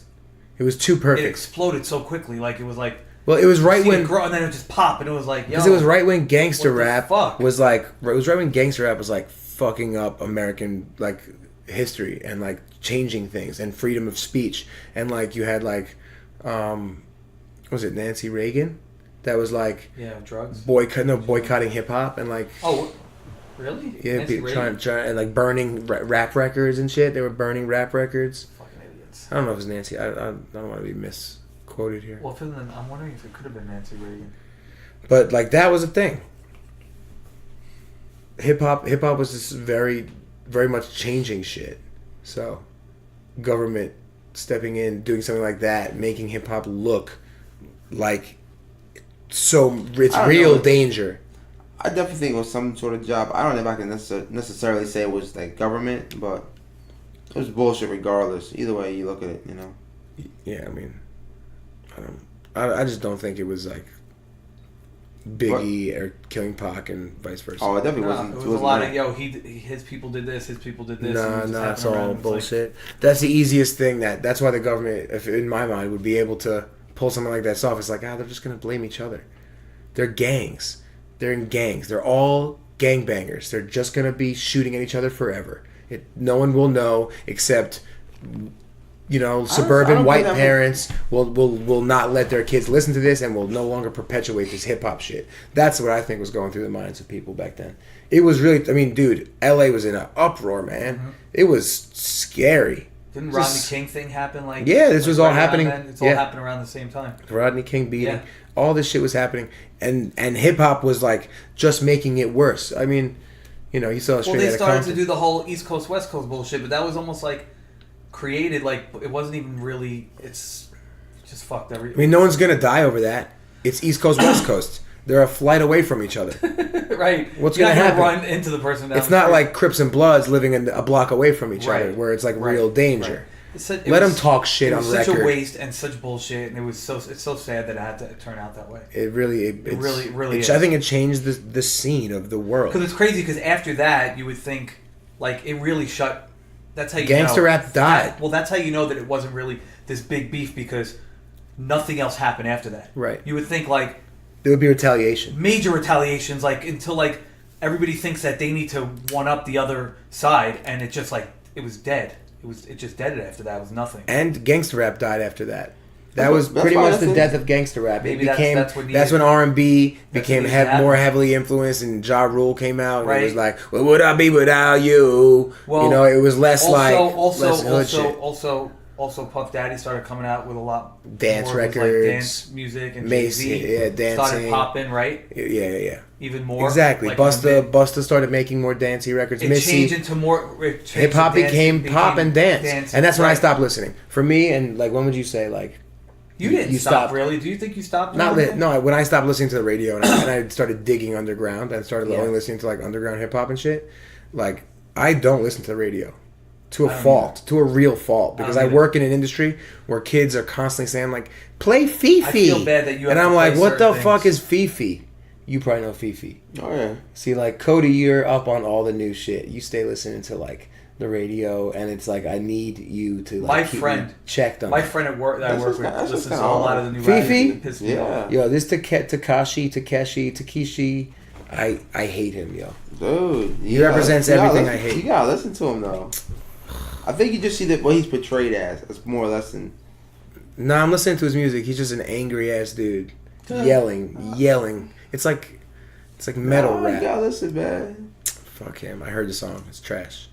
It was too it perfect. exploded so quickly. Like it was like Well, it was right see it when grow, and then it would just pop, and it was like, yo, because it was right when gangster what the rap fuck? was like it was right when gangster rap was like fucking up American like history and like changing things and freedom of speech and like you had like was it Nancy Reagan that was like yeah, drugs. boycotting hip hop and like Oh, really? yeah Nancy Reagan? trying and like burning rap records and shit. They were burning rap records. Fucking idiots. I don't know if it was Nancy. I don't want to be misquoted here. Well, I'm wondering if it could have been Nancy Reagan. But like that was a thing. Hip hop was just very, very much changing shit. So, government stepping in, doing something like that, making hip hop look like it's I don't real know. danger. I definitely think it was some sort of job. I don't know if I can necessarily say it was like government, but it was bullshit regardless. Either way you look at it, Yeah, I mean, I just don't think it was like Biggie or killing Pac and vice versa. Oh, it definitely No, wasn't. it was wasn't a lot that. of his people did this, his people did this. and it No, just no, it's happened around. all It was bullshit. That's the easiest thing. That's why the government, if in my mind, would be able to pull something like that off. It's like, they're just gonna blame each other. They're gangs. They're in gangs. They're all gangbangers. They're just gonna be shooting at each other forever. No one will know except I suburban don't white think that parents will not let their kids listen to this and will no longer perpetuate this hip hop shit. That's what I think was going through the minds of people back then. It was really, I mean, dude, LA was in an uproar, man. Mm-hmm. It was scary. Didn't Just- Rodney King thing happen? Like Yeah, this was all right around happening- then? It's all yeah. happening around the same time. Rodney King beating, Yeah. all this shit was happening, and hip hop was like just making it worse. I mean, you saw Well, straight they outta started Compton. to do the whole East Coast West Coast bullshit, but that was almost like created like it wasn't even really. It's just fucked I everything. mean, no one's gonna die over that. It's East Coast, West Coast. They're a flight away from each other. Right? What's You're gonna not happen? Run into the person. Down It's the not street. like Crips and Bloods living a block away from each Right. other, where it's like Right. real danger. Let them talk shit on record. It was such a waste and such bullshit, and it's so sad that it had to turn out that way. It really is. I think it changed the scene of the world. Because it's crazy. Because after that, you would think like it really shut. That's how you gangster rap died. That's how you know that it wasn't really this big beef because nothing else happened after that. Right. You would think like there would be retaliation, major retaliations, like until like everybody thinks that they need to one up the other side, and it just like it was dead. It just deaded after that. It was nothing. And gangster rap died after that. That was pretty much the death of gangster rap. Maybe that's when R&B became more heavily influenced, and Ja Rule came out, and it was like, "What would I be without you?" Well, it was less Also, Puff Daddy started coming out with a lot dance more records, dance music, and Jay-Z dancing started popping, right? Yeah. Even more. Exactly. Like Busta started making more dancey records. It changed into more. Hip hop became pop and dance, and that's when I stopped listening. For me, and like, when would you say like? You didn't stop, really? Do you think you stopped? No, when I stopped listening to the radio and I started digging underground and started only listening to like underground hip hop and shit, like I don't listen to the radio. To a real fault, because I work in an industry where kids are constantly saying like, "Play Fifi," I feel bad that you have and to I'm like, "What the fuck things. is Fifi?" You probably know Fifi. Oh yeah. See, like Cody, you're up on all the new shit. You stay listening to like the radio, and it's like I need you to like keep me checked on. My friend at work that I work with listens to a lot of the new Fifi. Yo, this Takeshi. I hate him, yo. Dude, he represents everything I hate. You gotta listen to him though. I think you just see what he's portrayed as. It's more or less than. Nah, I'm listening to his music. He's just an angry ass dude, yelling. It's like metal rap. You gotta listen, man. Fuck him. I heard the song. It's trash.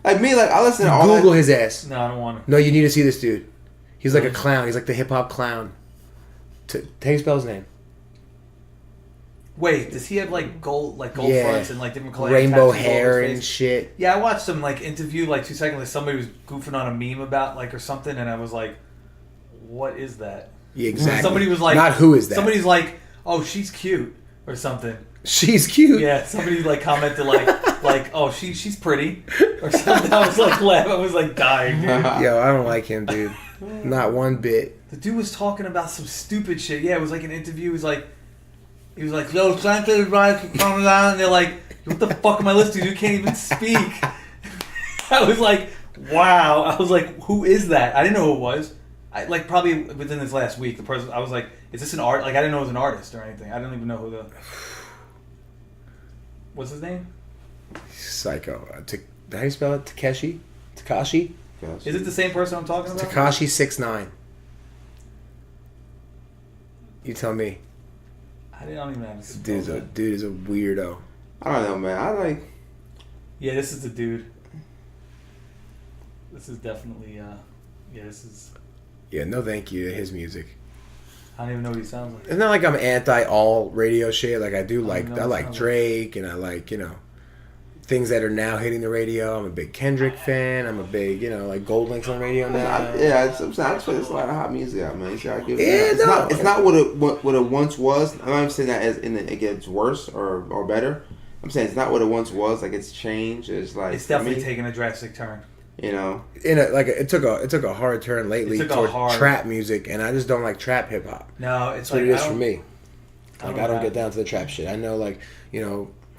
Like me, like I listen to all. Google his ass. No, I don't want to. No, you need to see this dude. He's like a clown. He's like the hip hop clown. How do you spell his name? Wait, does he have like gold fronts and like different colors? Rainbow hair and shit. Yeah, I watched some like interview like 2 seconds. Like somebody was goofing on a meme about like or something, and I was like, "What is that?" Yeah, exactly. Somebody was like, "Not who is that?" Somebody's like, "Oh, she's cute" or something. She's cute. Yeah, somebody like commented like, "Oh, she's pretty" or something. I was like laughing. I was like dying. Dude. Yo, I don't like him, dude. Not one bit. The dude was talking about some stupid shit. Yeah, it was like an interview. He was like, "Yo, Santa Rise coming down," and they're like, "What the fuck am I listening to? You can't even speak." I was like, "Wow!" I was like, "Who is that?" I didn't know who it was. I like probably within this last week, the person I was like, "Is this an art?" Like I didn't know it was an artist or anything. I didn't even know who the. What's his name? Psycho. How do you spell it? Tekashi. Is it the same person I'm talking about? Tekashi 6ix9ine. You tell me. I don't even know how to spell Dude is a weirdo. I don't know, man. I like. Yeah, this is the dude. This is definitely. Yeah, no thank you to his music. I don't even know what he sounds like. It's not like I'm anti all radio shit. Like I like Drake and I like, things that are now hitting the radio. I'm a big Kendrick fan. I'm a big, like Gold Link's on radio now. There's a lot of hot music out, man. It's not what it once was. I'm not even saying that as in it gets worse or better. I'm saying it's not what it once was. Like it's changed. It's like it's definitely taken a drastic turn. It took a hard turn lately toward trap music, and I just don't like trap hip hop. No, it's that's what it is for me. Like I don't get down to the trap shit. I know,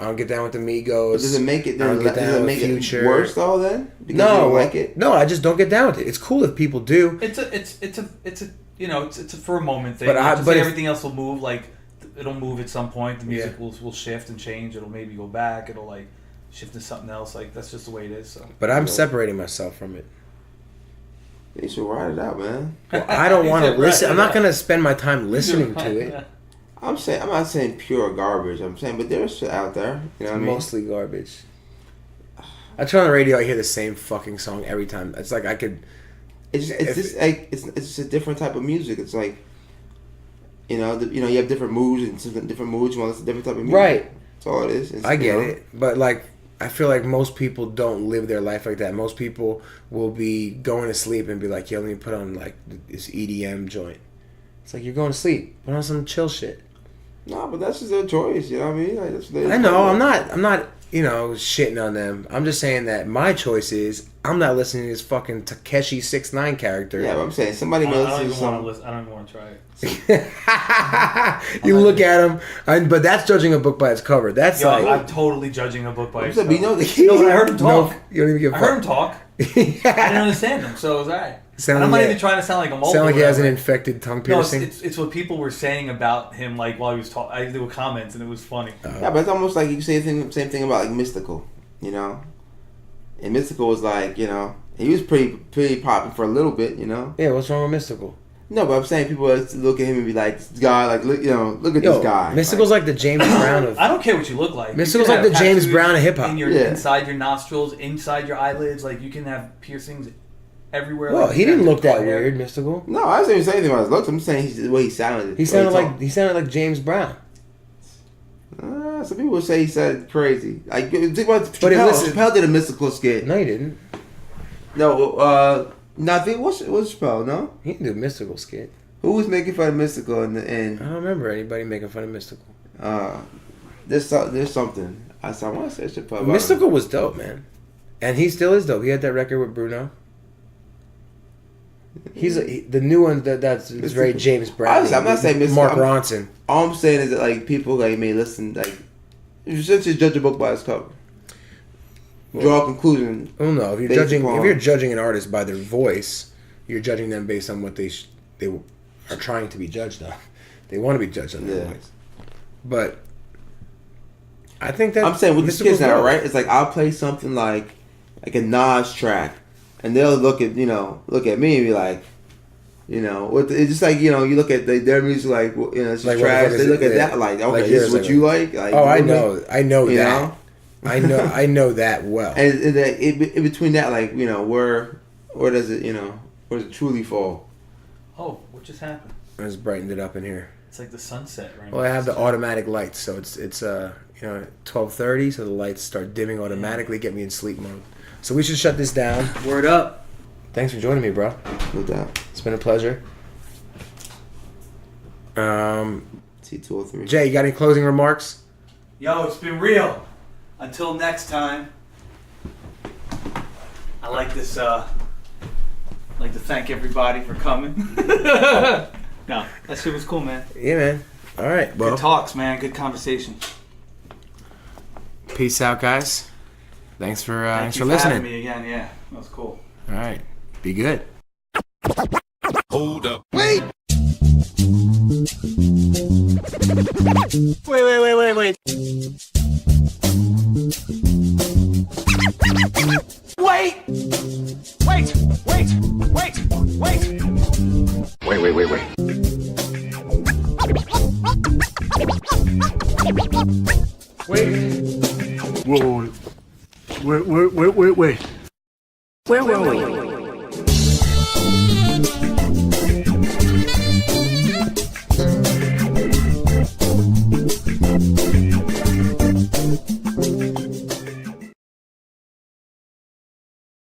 I don't get down with the Migos. Does it make it? Does it make it worse though? Then because you don't like it? No, I just don't get down with it. It's cool if people do. It's a for a moment thing. But everything else will move. Like it'll move at some point. The music will shift and change. It'll maybe go back. It'll like shift to something else. Like that's just the way it is. So. But I'm separating myself from it. You should write it out, man. Well, I don't want to listen. I'm not gonna spend my time listening to it. I'm not saying pure garbage. I'm saying, but there's shit out there. You know what I mean? Mostly garbage. I turn on the radio, I hear the same fucking song every time. It's like I could. It's just a different type of music. It's like, you have different moods and different moods. You want to listen to different type of music. Right. That's all it is. I get it, but I feel like most people don't live their life like that. Most people will be going to sleep and be like, "Yo, let me put on this EDM joint." It's like you're going to sleep. Put on some chill shit. No, but that's just their choice. You know what I mean? Like, I know. I'm not shitting on them. I'm just saying that my choice is I'm not listening to this fucking Takeshi 6ix9ine character. Yeah, but I'm saying somebody may listen to something. I don't even want to try it. You look at him, but that's judging a book by its cover. That's I'm totally judging a book by its cover. But no, but I heard him talk. No, you don't even give a I fuck. heard him talk. I didn't understand him, so it was alright. I'm not even trying to sound like a mole. Sound like he has an infected tongue piercing. No, it's what people were saying about him, like while he was talking. I do comments, and it was funny. Yeah, but it's almost like you say the same thing about like Mystical, And Mystical was like, he was pretty popular for a little bit, Yeah, what's wrong with Mystical? No, but I'm saying people look at him and be like, this guy, like, look at this guy. Mystical's like the James Brown of... I don't care what you look like. Mystical's like the James Brown of hip-hop. Inside your nostrils, inside your eyelids, like you can have piercings everywhere. Well, he didn't look that weird, Mystical. No, I didn't say anything about his looks. I'm saying the way he sounded. He sounded like James Brown. Some people say he said crazy. Like, think about Chappelle did a Mystical skit. No, he didn't. No, nothing. What's Chappelle? No, he didn't do a Mystical skit. Who was making fun of Mystical in the end? I don't remember anybody making fun of Mystical. There's something. I want to say Chappelle. Mystical was dope, man, and he still is dope. He had that record with Bruno. He's the new one that's very James Brown. I'm not saying Mystical. Mark Ronson. All I'm saying is that like people like may listen like you should just judge a book by its cover. Draw a conclusion. Oh no! If you're judging an artist by their voice, you're judging them based on what they are trying to be judged on. They want to be judged on their voice. But I think that I'm saying with the kids now, right? It's like I'll play something like a Nas track, and they'll look at me and be like, it's just like you look at their music like it's like trash. They look at that like okay, this is what you like. Oh, I know that. I know that well. And in between that, like where does it where does it truly fall? Oh, what just happened? I just brightened it up in here. It's like the sunset right now. Well, I have the automatic lights, so it's 12:30, so the lights start dimming automatically, get me in sleep mode. So we should shut this down. Word up. Thanks for joining me, bro. No doubt. It's been a pleasure. T203. Jay, you got any closing remarks? Yo, it's been real. Until next time. I like this. I'd like to thank everybody for coming. No, that shit was cool, man. Yeah, man. All right. Well, good talks, man. Good conversation. Peace out, guys. Thanks for Thank you for listening. having me again. Yeah, that was cool. All right. Be good. Hold up. Wait. Wait. Whoa. Wait. Where were we?